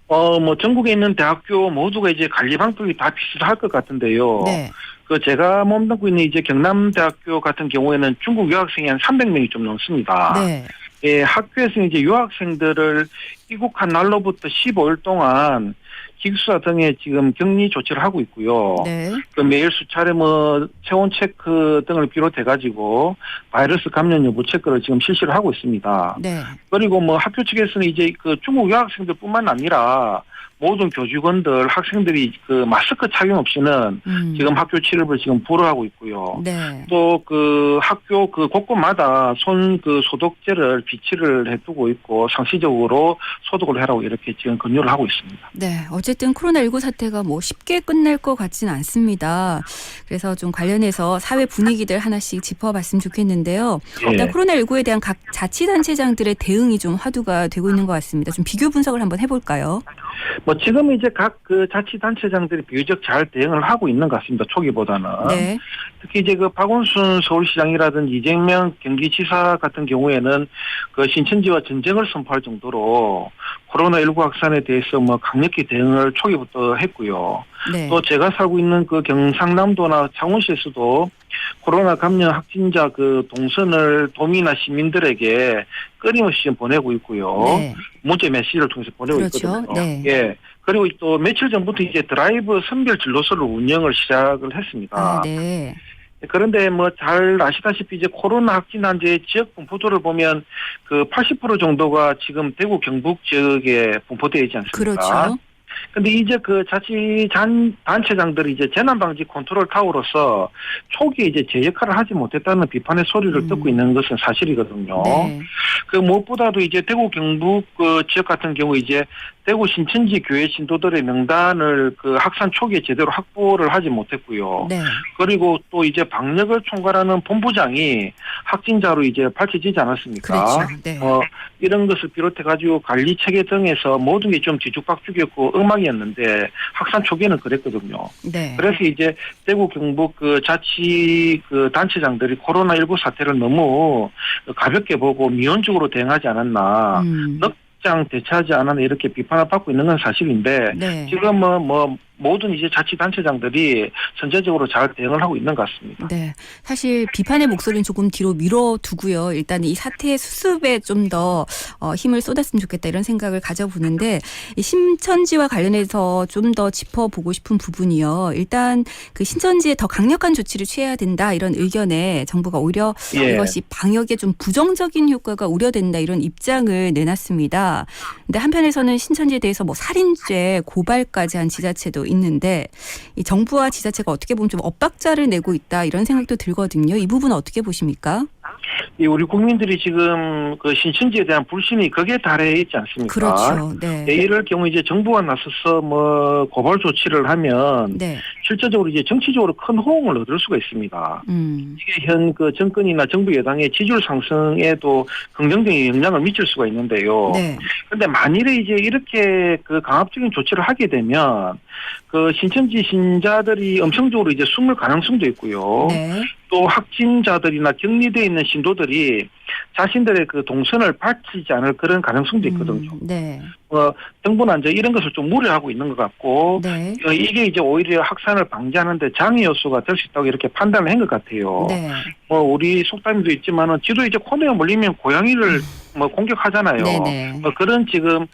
뭐 전국에 있는 대학교 모두가 이제 관리 방법이 다 비슷할 것 같은데요. 네. 그 제가 몸담고 있는 이제 경남대학교 같은 경우에는 중국 유학생이 한 300명이 좀 넘습니다. 네. 예, 학교에서 이제 유학생들을 입국한 날로부터 15일 동안 기숙사 등에 지금 격리 조치를 하고 있고요. 네. 그 매일 수차례 뭐 체온 체크 등을 비롯해가지고 바이러스 감염 여부 체크를 지금 실시를 하고 있습니다. 네. 그리고 뭐 학교 측에서는 이제 그 중국 유학생들뿐만 아니라 모든 교직원들, 학생들이 그 마스크 착용 없이는 지금 학교 출입을 지금 불허하고 있고요. 네. 또 그 학교 그 곳곳마다 손 그 소독제를 비치를 해두고 있고 상시적으로 소독을 해라고 이렇게 지금 권유를 하고 있습니다. 네. 어쨌든 코로나19 사태가 뭐 쉽게 끝날 것 같지는 않습니다. 그래서 좀 관련해서 사회 분위기들 하나씩 짚어봤으면 좋겠는데요. 일단 코로나19에 대한 각 자치단체장들의 대응이 좀 화두가 되고 있는 것 같습니다. 좀 비교 분석을 한번 해볼까요? 뭐 지금 이제 각 그 자치단체장들이 비교적 잘 대응을 하고 있는 것 같습니다. 초기보다는. 네. 특히 이제 그 박원순 서울시장이라든지 이재명 경기지사 같은 경우에는 그 신천지와 전쟁을 선포할 정도로 코로나19 확산에 대해서 뭐 강력히 대응을 초기부터 했고요. 네. 또 제가 살고 있는 그 경상남도나 창원시에서도 코로나 감염 확진자 그 동선을 도민이나 시민들에게 끊임없이 지금 보내고 있고요. 네. 문자 메시지를 통해서 보내고 그렇죠. 있거든요. 네. 예. 그리고 또 며칠 전부터 이제 드라이브 선별 진로소를 운영을 시작을 했습니다. 아, 네. 그런데 뭐 잘 아시다시피 이제 코로나 확진 환자의 지역 분포도를 보면 그 80% 정도가 지금 대구 경북 지역에 분포되어 있지 않습니까? 그렇죠. 근데 이제 그 단체장들이 이제 재난방지 컨트롤 타워로서 초기에 이제 제 역할을 하지 못했다는 비판의 소리를 듣고 있는 것은 사실이거든요. 네. 그 무엇보다도 이제 대구 경북 그 지역 같은 경우 이제 대구 신천지 교회 신도들의 명단을 그 확산 초기에 제대로 확보를 하지 못했고요. 네. 그리고 또 이제 방역을 총괄하는 본부장이 확진자로 이제 밝혀지지 않았습니까? 그렇죠. 네. 이런 것을 비롯해가지고 관리 체계 등에서 모든 게 좀 뒤죽박죽이었고 엉망이었는데 확산 초기에는 그랬거든요. 네. 그래서 이제 대구 경북 그 자치 그 단체장들이 코로나19 사태를 너무 가볍게 보고 미온적으로 대응하지 않았나. 넉장 대처하지 않았나 이렇게 비판을 받고 있는 건 사실인데 네. 지금 뭐 모든 이제 자치단체장들이 선제적으로 잘 대응을 하고 있는 것 같습니다. 네. 사실 비판의 목소리는 조금 뒤로 미뤄두고요. 일단 이 사태의 수습에 좀 더 힘을 쏟았으면 좋겠다 이런 생각을 가져보는데 이 신천지와 관련해서 좀 더 짚어보고 싶은 부분이요. 일단 그 신천지에 더 강력한 조치를 취해야 된다 이런 의견에 정부가 오히려 이것이 방역에 좀 부정적인 효과가 우려된다 이런 입장을 내놨습니다. 근데 한편에서는 신천지에 대해서 뭐 살인죄 고발까지 한 지자체도 있는데 이 정부와 지자체가 어떻게 보면 좀 엇박자를 내고 있다 이런 생각도 들거든요. 이 부분은 어떻게 보십니까? 우리 국민들이 지금 그 신천지에 대한 불신이 극에 달해 있지 않습니까? 그렇죠. 네. 이럴 경우 이제 정부가 나서서 뭐 고발 조치를 하면 네. 실질적으로 이제 정치적으로 큰 호응을 얻을 수가 있습니다. 이게 현 그 정권이나 정부 여당의 지지율 상승에도 긍정적인 영향을 미칠 수가 있는데요. 네. 그런데 만일에 이제 이렇게 그 강압적인 조치를 하게 되면 그 신천지 신자들이 엄청적으로 이제 숨을 가능성도 있고요. 네. 또 확진자들이나 격리돼 있는 신도들이 자신들의 그 동선을 밝히지 않을 그런 가능성도 있거든요. 네. 정부는 이제 이런 것을 좀 우려하고 있는 것 같고, 네. 이게 이제 오히려 확산을 방지하는데 장애 요소가 될 수 있다고 이렇게 판단을 한 것 같아요. 네. 우리 속담도 있지만은 지도 이제 코너에 몰리면 고양이를 공격하잖아요. 네네. 그런 지금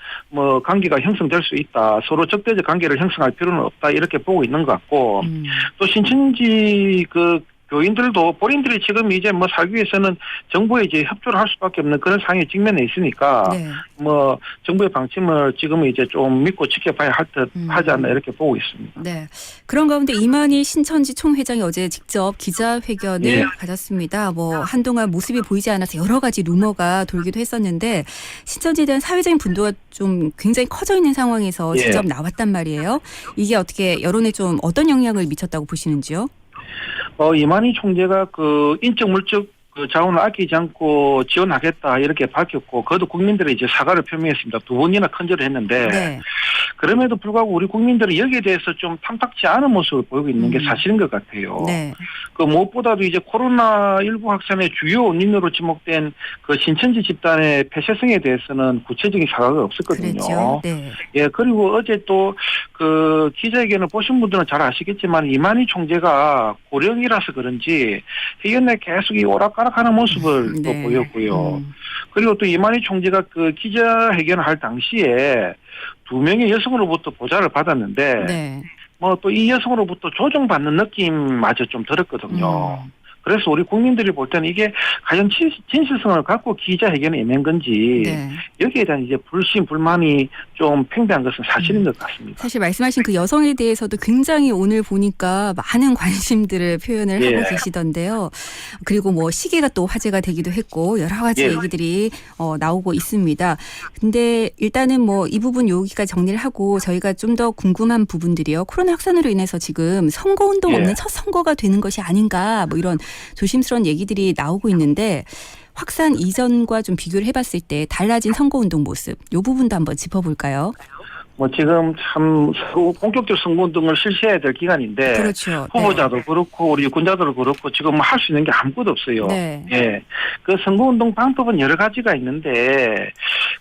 관계가 형성될 수 있다. 서로 적대적 관계를 형성할 필요는 없다. 이렇게 보고 있는 것 같고, 또 신천지 그 교인들도 본인들이 지금 이제 살기 위해서는 정부에 이제 협조를 할 수밖에 없는 그런 상황에 직면해 있으니까 네. 정부의 방침을 지금 이제 좀 믿고 지켜봐야 할 듯 하지 않나 이렇게 보고 있습니다. 네. 그런 가운데 이만희 신천지 총회장이 어제 직접 기자회견을 예. 가졌습니다. 한동안 모습이 보이지 않아서 여러 가지 루머가 돌기도 했었는데 신천지에 대한 사회적인 분노가 좀 굉장히 커져 있는 상황에서 예. 직접 나왔단 말이에요. 이게 어떻게 여론에 좀 어떤 영향을 미쳤다고 보시는지요? 이만희 총재가 그 인적 물적 그 자원을 아끼지 않고 지원하겠다 이렇게 밝혔고 그것도 국민들의 이제 사과를 표명했습니다. 2번이나 큰절을 했는데 네. 그럼에도 불구하고 우리 국민들은 여기에 대해서 좀 탐탁치 않은 모습을 보이고 있는 게 사실인 것 같아요. 네. 그 무엇보다도 이제 코로나19 확산의 주요 원인으로 지목된 그 신천지 집단의 폐쇄성에 대해서는 구체적인 사과가 없었거든요. 그렇죠. 네. 예, 그리고 어제 또 그 기자회견을 보신 분들은 잘 아시겠지만 이만희 총재가 고령이라서 그런지 회견에 계속 이 오락가락하는 모습을 또 네. 보였고요. 그리고 또 이만희 총재가 그 기자회견을 할 당시에 2명의 여성으로부터 보좌를 받았는데 네. 또 이 여성으로부터 조종받는 느낌마저 좀 들었거든요. 그래서 우리 국민들이 볼 때는 이게 과연 진실성을 갖고 기자회견에 임한 건지 네. 여기에 대한 이제 불신, 불만이 좀 팽배한 것은 사실인 것 같습니다. 사실 말씀하신 그 여성에 대해서도 굉장히 오늘 보니까 많은 관심들을 표현을 예. 하고 계시던데요. 그리고 시계가 또 화제가 되기도 했고 여러 가지 예. 얘기들이 나오고 있습니다. 근데 일단은 이 부분 여기까지 정리를 하고 저희가 좀 더 궁금한 부분들이요. 코로나 확산으로 인해서 지금 선거운동 예. 없는 첫 선거가 되는 것이 아닌가 이런 조심스러운 얘기들이 나오고 있는데 확산 이전과 좀 비교를 해봤을 때 달라진 선거운동 모습 이 부분도 한번 짚어볼까요? 지금 참 본격적 선거운동을 실시해야 될 기간인데 그렇죠. 후보자도 네. 그렇고 우리 유권자들도 그렇고 지금 할 수 있는 게 아무것도 없어요. 네. 예, 그 선거운동 방법은 여러 가지가 있는데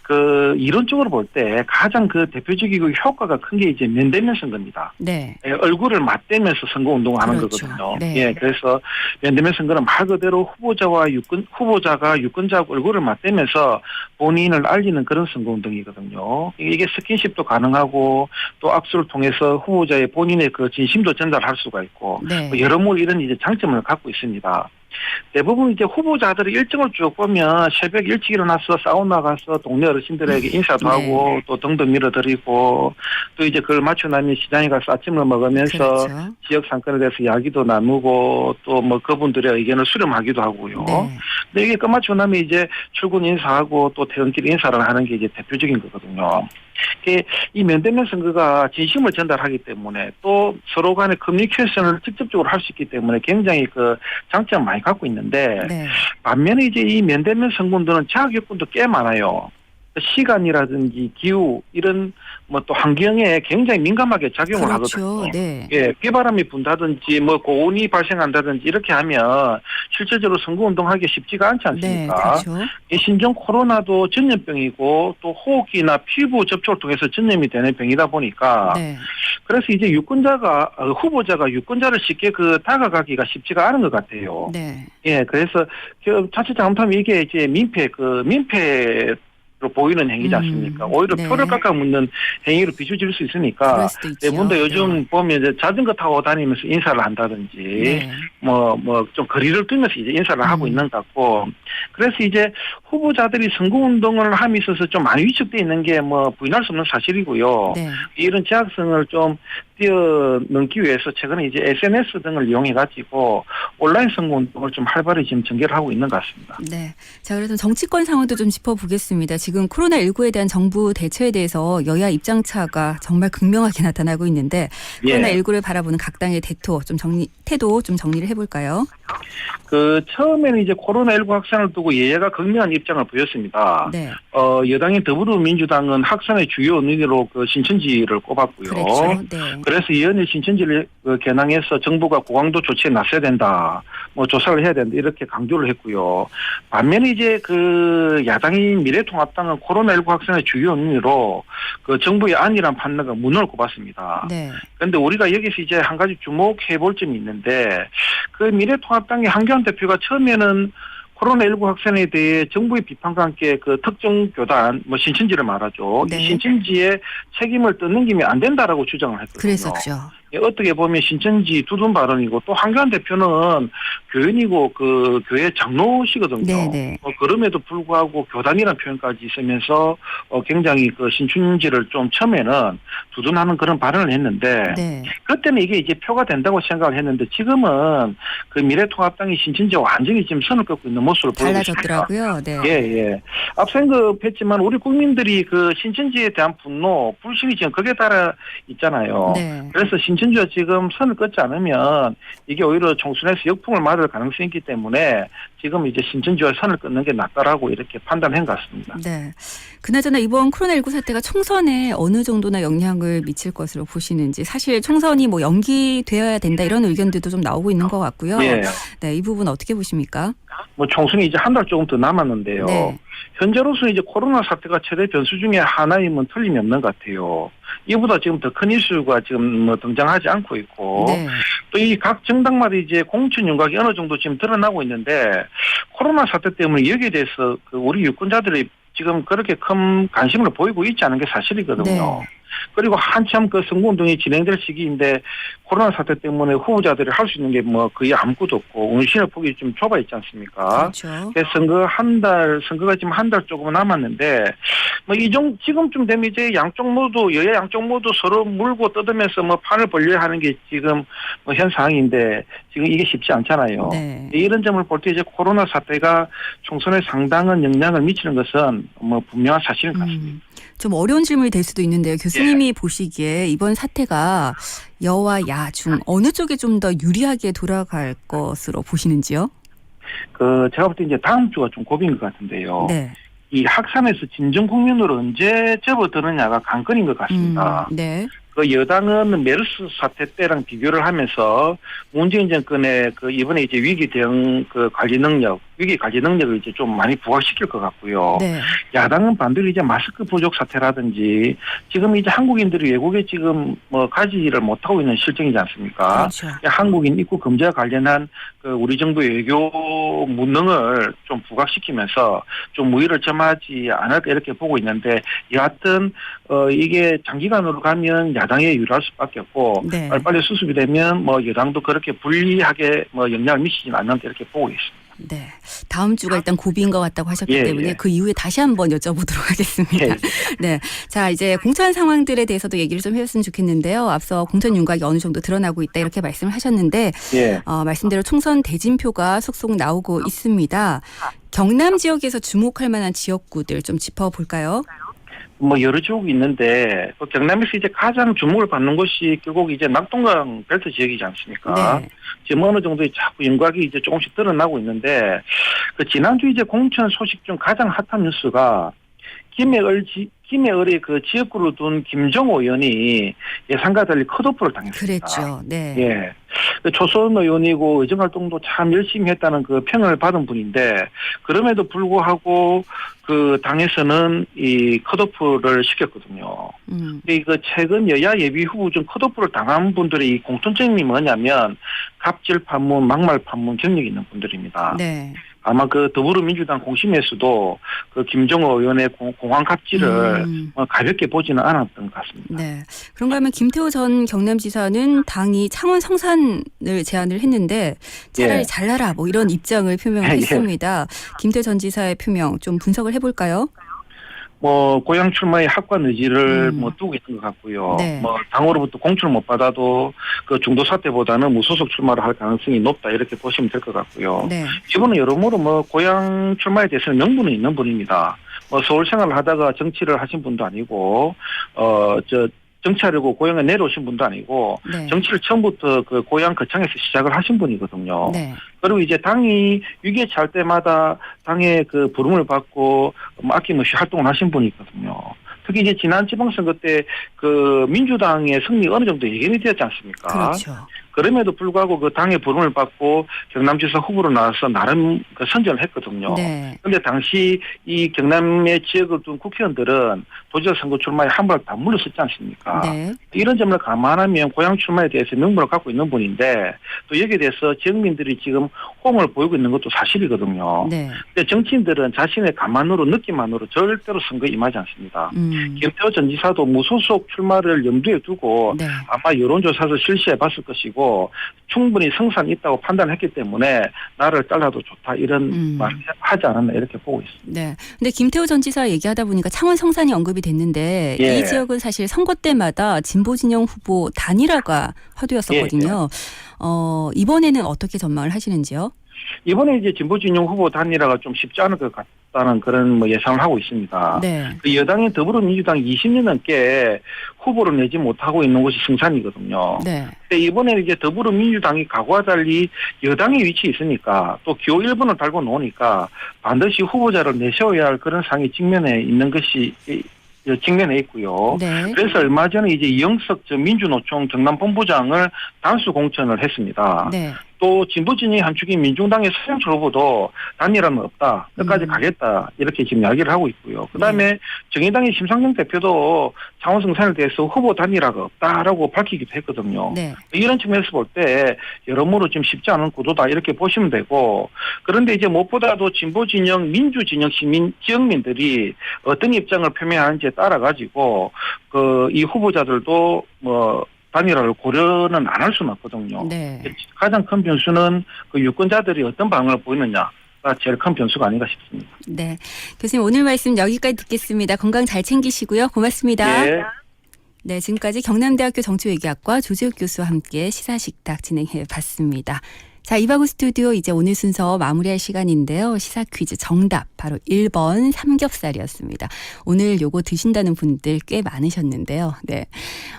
그 이론적으로 볼 때 가장 그 대표적이고 효과가 큰 게 이제 면대면 선거입니다. 네. 예, 얼굴을 맞대면서 선거운동을 하는 그렇죠. 거거든요. 네. 예, 그래서 면대면 선거는 말 그대로 후보자가 유권자하고 얼굴을 맞대면서 본인을 알리는 그런 선거운동이거든요. 이게 스킨십도 가능하고 또 악수를 통해서 후보자의 본인의 그 진심도 전달할 수가 있고 네. 여러모로 이런 이제 장점을 갖고 있습니다. 대부분 이제 후보자들의 일정을 쭉 보면 새벽 일찍 일어나서 사우나 가서 동네 어르신들에게 인사도 네. 하고 또 등도 밀어드리고 또 이제 그걸 마치고 나면 시장에 가서 아침을 먹으면서 그렇죠. 지역 상권에 대해서 이야기도 나누고 또 그분들의 의견을 수렴하기도 하고요. 네. 근데 이게 끝마치고 나면 이제 출근 인사하고 또 퇴근길 인사를 하는 게 이제 대표적인 거거든요. 이 면대면 선거가 진심을 전달하기 때문에 또 서로 간의 커뮤니케이션을 직접적으로 할 수 있기 때문에 굉장히 그 장점을 많이 갖고 있는데 네. 반면에 이제 이 면대면 선거운동은 제약 요건도 꽤 많아요. 시간이라든지 기후 이런 또 환경에 굉장히 민감하게 작용을 그렇죠. 하거든요. 네. 예, 비바람이 분다든지 고온이 발생한다든지 이렇게 하면 실질적으로 선거운동하기 쉽지가 않지 네. 않습니까? 그렇죠. 이 신종 코로나도 전염병이고 또 호흡기나 피부 접촉을 통해서 전염이 되는 병이다 보니까 네. 그래서 이제 후보자가 유권자를 쉽게 다가가기가 쉽지가 않은 것 같아요. 네. 예, 그래서 자칫 잘못하면 이게 이제 민폐 보이는 행위지 않습니까? 오히려 네. 표를 깎아 묻는 행위로 비춰질 수 있으니까 그럴 수도 있죠. 대부분 요즘 네. 보면 이제 자전거 타고 다니면서 인사를 한다든지 네. 좀 거리를 두면서 이제 인사를 하고 있는 것 같고 그래서 이제 후보자들이 선거운동을 함에 있어서 좀 많이 위축돼 있는 게 부인할 수 없는 사실이고요. 네. 이런 제약성을 좀 뛰어넘기 위해서 최근에 이제 SNS 등을 이용해가지고 온라인 선거운동을 좀 활발히 지금 전개를 하고 있는 것 같습니다. 네. 자, 그래서 정치권 상황도 좀 짚어보겠습니다. 지금 코로나19에 대한 정부 대처에 대해서 여야 입장차가 정말 극명하게 나타나고 있는데 코로나19를 바라보는 각 당의 태도 좀 정리를 해볼까요? 처음에는 이제 코로나19 확산을 두고 여야가 극명한 입장을 보였습니다. 네. 여당인 더불어민주당은 확산의 주요 원인으로 신천지를 꼽았고요. 그렇죠. 네. 그래서 이연일 신천지를 겨냥해서 정부가 고강도 조치에 나서야 된다. 조사를 해야 된다. 이렇게 강조를 했고요. 반면에 이제 야당인 미래통합당은 코로나19 확산의 주요 원인으로 정부의 안일한 판단과 무능을 꼽았습니다. 네. 그런데 우리가 여기서 이제 한 가지 주목해 볼 점이 있는데 미래통합당의 한교안 대표가 처음에는 코로나19 확산에 대해 정부의 비판과 함께 특정 교단, 신천지를 말하죠. 네. 이 신천지의 책임을 떠넘기면 안 된다라고 주장을 했거든요. 그랬었죠. 어떻게 보면 신천지 두둔 발언이고 또 한교안 대표는 교인이고 교회 장로시거든요. 네네. 그럼에도 불구하고 교단이라는 표현까지 있으면서 굉장히 신천지를 좀 처음에는 두둔하는 그런 발언을 했는데 네. 그때는 이게 이제 표가 된다고 생각을 했는데 지금은 미래통합당이 신천지와 완전히 지금 선을 긋고 있는 모습을 보이고 있습니다. 달라졌더라고요. 네. 예. 앞서 언급했지만 우리 국민들이 신천지에 대한 분노, 불신이 지금 거기에 따라 있잖아요. 네. 그래서 신천지가 지금 선을 긋지 않으면 이게 오히려 총선에서 역풍을 맞을 가능성이 있기 때문에 지금 이제 신천지와 선을 끊는 게 낫다라고 이렇게 판단한 것 같습니다. 네. 그나저나 이번 코로나19 사태가 총선에 어느 정도나 영향을 미칠 것으로 보시는지 사실 총선이 연기되어야 된다 이런 의견들도 좀 나오고 있는 것 같고요. 예. 네, 이 부분 어떻게 보십니까? 총선이 이제 한 달 조금 더 남았는데요. 네. 현재로서 이제 코로나 사태가 최대 변수 중에 하나임은 틀림이 없는 것 같아요. 이보다 지금 더 큰 이슈가 지금 등장하지 않고 있고 네. 또 이 각 정당마다 이제 공천 윤곽이 어느 정도 지금 드러나고 있는데 코로나 사태 때문에 여기에 대해서 우리 유권자들이 지금 그렇게 큰 관심을 보이고 있지 않은 게 사실이거든요. 네. 그리고 한참 선거운동이 진행될 시기인데 코로나 사태 때문에 후보자들이 할 수 있는 게 거의 아무것도 없고 운신의 폭이 좀 좁아 있지 않습니까? 그렇죠. 그래서 선거가 지금 한 달 조금 남았는데 지금쯤 되면 이제 여야 양쪽 모두 서로 물고 뜯으면서 판을 벌려야 하는 게 지금 현 상황인데 지금 이게 쉽지 않잖아요. 네. 이런 점을 볼 때 이제 코로나 사태가 총선에 상당한 영향을 미치는 것은 분명한 사실인 것 같습니다. 좀 어려운 질문이 될 수도 있는데요. 교수님이 보시기에 이번 사태가 여와 야 중 어느 쪽에 좀 더 유리하게 돌아갈 것으로 보시는지요? 제가 볼 때 이제 다음 주가 좀 고비인 것 같은데요. 네. 이 확산에서 진정 국면으로 언제 접어드느냐가 관건인 것 같습니다. 네. 여당은 메르스 사태 때랑 비교를 하면서 문재인 정권의 이번에 이제 위기 대응 위기 관리 능력을 이제 좀 많이 부각시킬 것 같고요. 네. 야당은 반대로 이제 마스크 부족 사태라든지 지금 이제 한국인들이 외국에 지금 가지를 못하고 있는 실정이지 않습니까? 그렇죠. 한국인 입국 금지와 관련한 우리 정부의 외교 무능을 좀 부각시키면서 좀 우위를 점하지 않을까 이렇게 보고 있는데 여하튼 이게 장기간으로 가면 야당에 유리할 수밖에 없고 네. 빨리 수습이 되면 여당도 그렇게 불리하게 영향을 미치지는 않는다 이렇게 보고 있습니다. 네. 다음 주가 일단 고비인 것 같다고 하셨기 때문에 그 이후에 다시 한번 여쭤보도록 하겠습니다. 네. 자, 이제 공천 상황들에 대해서도 얘기를 좀 해줬으면 좋겠는데요. 앞서 공천 윤곽이 어느 정도 드러나고 있다 이렇게 말씀을 하셨는데 말씀대로 총선 대진표가 속속 나오고 있습니다. 경남 지역에서 주목할 만한 지역구들 좀 짚어볼까요? 여러 지역이 있는데 경남에서 이제 가장 주목을 받는 곳이 결국 이제 낙동강 벨트 지역이지 않습니까? 네. 지금 어느 정도 자꾸 윤곽이 이제 조금씩 드러나고 있는데 지난주 이제 공천 소식 중 가장 핫한 뉴스가 김해을의 지역구를 둔 김정호 의원이 예상과 달리 컷오프를 당했습니다. 그랬죠. 네. 예. 초선 의원이고 의정활동도 참 열심히 했다는 평을 받은 분인데 그럼에도 불구하고 당에서는 이 컷오프를 시켰거든요. 근데 최근 여야 예비 후보 중 컷오프를 당한 분들의 이 공통점이 뭐냐면 갑질 판문, 막말 판문 경력이 있는 분들입니다. 네. 아마 그 더불어민주당 공심에서도 그 김정호 의원의 공항 갑질을 가볍게 보지는 않았던 것 같습니다. 네. 그런가 하면 김태호 전 경남지사는 당이 창원 성산을 제안을 했는데 차라리 예. 잘라라 뭐 이런 입장을 표명했습니다. 김태호 전 지사의 표명 좀 분석을 해볼까요? 뭐 고향 출마의 확고한 의지를 뭐 두고 있는 것 같고요. 네. 뭐 당으로부터 공천을 못 받아도 그 중도 사태보다는 무소속 출마를 할 가능성이 높다 이렇게 보시면 될 것 같고요. 네. 이분은 여러모로 뭐 고향 출마에 대해서는 명분이 있는 분입니다. 뭐 서울 생활을 하다가 정치를 하신 분도 아니고 정치하려고 고향에 내려오신 분도 아니고 네. 정치를 처음부터 그 고향 거창에서 시작을 하신 분이거든요. 네. 그리고 이제 당이 위기에 처할 때마다 당의 그 부름을 받고 아낌없이 활동을 하신 분이거든요. 특히 이제 지난 지방선거 때 그 민주당의 승리 어느 정도 예견이 되었지 않습니까? 그렇죠. 그럼에도 불구하고 그 당의 부름을 받고 경남지사 후보로 나와서 나름 그 선전을 했거든요. 네. 그런데 당시 이 경남의 지역을 둔 국회의원들은 도지사 선거 출마에 한 발 다 물러섰지 않습니까? 네. 이런 점을 감안하면 고향 출마에 대해서 명분을 갖고 있는 분인데 또 여기에 대해서 지역민들이 지금 호응을 보이고 있는 것도 사실이거든요. 네. 근데 정치인들은 자신의 감만으로 느낌만으로 절대로 선거에 임하지 않습니다. 김태호 전 지사도 무소속 출마를 염두에 두고 네. 아마 여론조사를 실시해 봤을 것이고 충분히 성산이 있다고 판단했기 때문에 나를 잘라도 좋다 이런 말을 하지 않았나 이렇게 보고 있습니다. 네. 근데 김태호 전 지사 얘기하다 보니까 창원 성산이 언급이 됐는데 예. 이 지역은 사실 선거 때마다 진보 진영 후보 단일화가 화두였었거든요. 이번에는 어떻게 전망을 하시는지요? 이번에 이제 진보진영 후보 단일화가 좀 쉽지 않을 것 같다는 그런 뭐 예상을 하고 있습니다. 네. 그 여당인 더불어민주당이 20년 넘게 후보를 내지 못하고 있는 곳이 성산이거든요. 네. 근데 이번에 이제 더불어민주당이 과거와 달리 여당의 위치에 있으니까 또 기호 1번을 달고 놓으니까 반드시 후보자를 내세워야 할 그런 상황이 직면해 있는 것이 직면해 있고요. 네. 그래서 얼마 전에 이제 이영석 민주노총 경남본부장을 단수 공천을 했습니다. 네. 또 진보진영의 한 축인 민중당의 서영철 후보도 단일화는 없다. 끝까지 가겠다. 이렇게 지금 이야기를 하고 있고요. 그다음에 정의당의 심상정 대표도 창원 성산에 대해서 후보 단일화가 없다라고 밝히기도 했거든요. 네. 이런 측면에서 볼 때 여러모로 좀 쉽지 않은 구도다 이렇게 보시면 되고 그런데 이제 무엇보다도 진보진영, 민주진영 시민, 지역민들이 어떤 입장을 표명하는지에 따라 가지고 이 후보자들도 단일화를 고려는 안 할 수는 없거든요. 네. 가장 큰 변수는 그 유권자들이 어떤 반응을 보이느냐가 제일 큰 변수가 아닌가 싶습니다. 네. 교수님 오늘 말씀 여기까지 듣겠습니다. 건강 잘 챙기시고요. 고맙습니다. 네. 네, 지금까지 경남대학교 정치외교학과 조재욱 교수와 함께 시사식탁 진행해 봤습니다. 자, 이바구 스튜디오 이제 오늘 순서 마무리할 시간인데요. 시사 퀴즈 정답 바로 1번 삼겹살이었습니다. 오늘 요거 드신다는 분들 꽤 많으셨는데요. 네.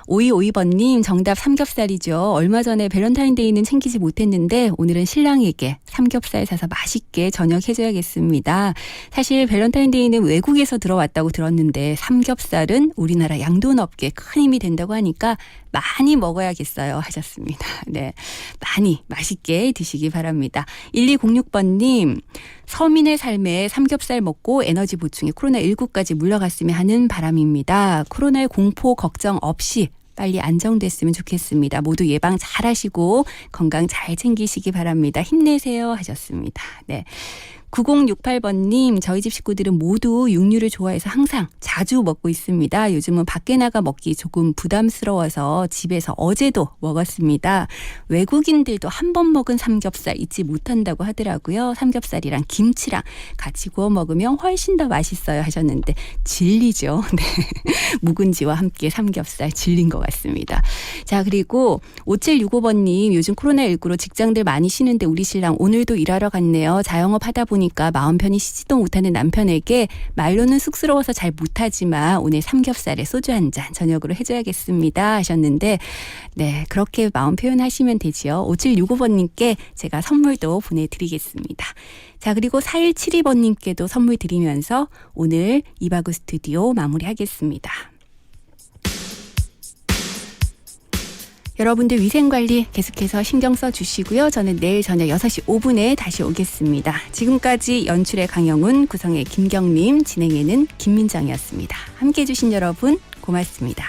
5252번님 정답 삼겹살이죠. 얼마 전에 밸런타인데이는 챙기지 못했는데 오늘은 신랑에게 삼겹살 사서 맛있게 저녁 해줘야겠습니다. 사실 밸런타인데이는 외국에서 들어왔다고 들었는데 삼겹살은 우리나라 양돈업계에 큰 힘이 된다고 하니까 많이 먹어야겠어요 하셨습니다. 네, 많이 맛있게 드시기 바랍니다. 1206번님 서민의 삶에 삼겹살 먹고 에너지 보충에 코로나19까지 물러갔으면 하는 바람입니다. 코로나의 공포 걱정 없이 빨리 안정됐으면 좋겠습니다. 모두 예방 잘 하시고 건강 잘 챙기시기 바랍니다. 힘내세요 하셨습니다. 네. 9068번님 저희 집 식구들은 모두 육류를 좋아해서 항상 자주 먹고 있습니다. 요즘은 밖에 나가 먹기 조금 부담스러워서 집에서 어제도 먹었습니다. 외국인들도 한 번 먹은 삼겹살 잊지 못한다고 하더라고요. 삼겹살이랑 김치랑 같이 구워 먹으면 훨씬 더 맛있어요 하셨는데 진리죠. 네. 묵은지와 함께 삼겹살 진린 것 같습니다. 자, 그리고 5765번님 요즘 코로나19로 직장들 많이 쉬는데 우리 신랑 오늘도 일하러 갔네요. 자영업 하다 보니까 마음 편히 쉬지도 못하는 남편에게 말로는 쑥스러워서 잘 못하지만 오늘 삼겹살에 소주 한 잔 저녁으로 해줘야겠습니다 하셨는데 네, 그렇게 마음 표현하시면 되지요. 5765번님께 제가 선물도 보내드리겠습니다. 자, 그리고 4172번님께도 선물 드리면서 오늘 이바구 스튜디오 마무리하겠습니다. 여러분들 위생관리 계속해서 신경 써주시고요. 저는 내일 저녁 6시 5분에 다시 오겠습니다. 지금까지 연출의 강영훈, 구성의 김경림, 진행에는 김민정이었습니다. 함께해 주신 여러분 고맙습니다.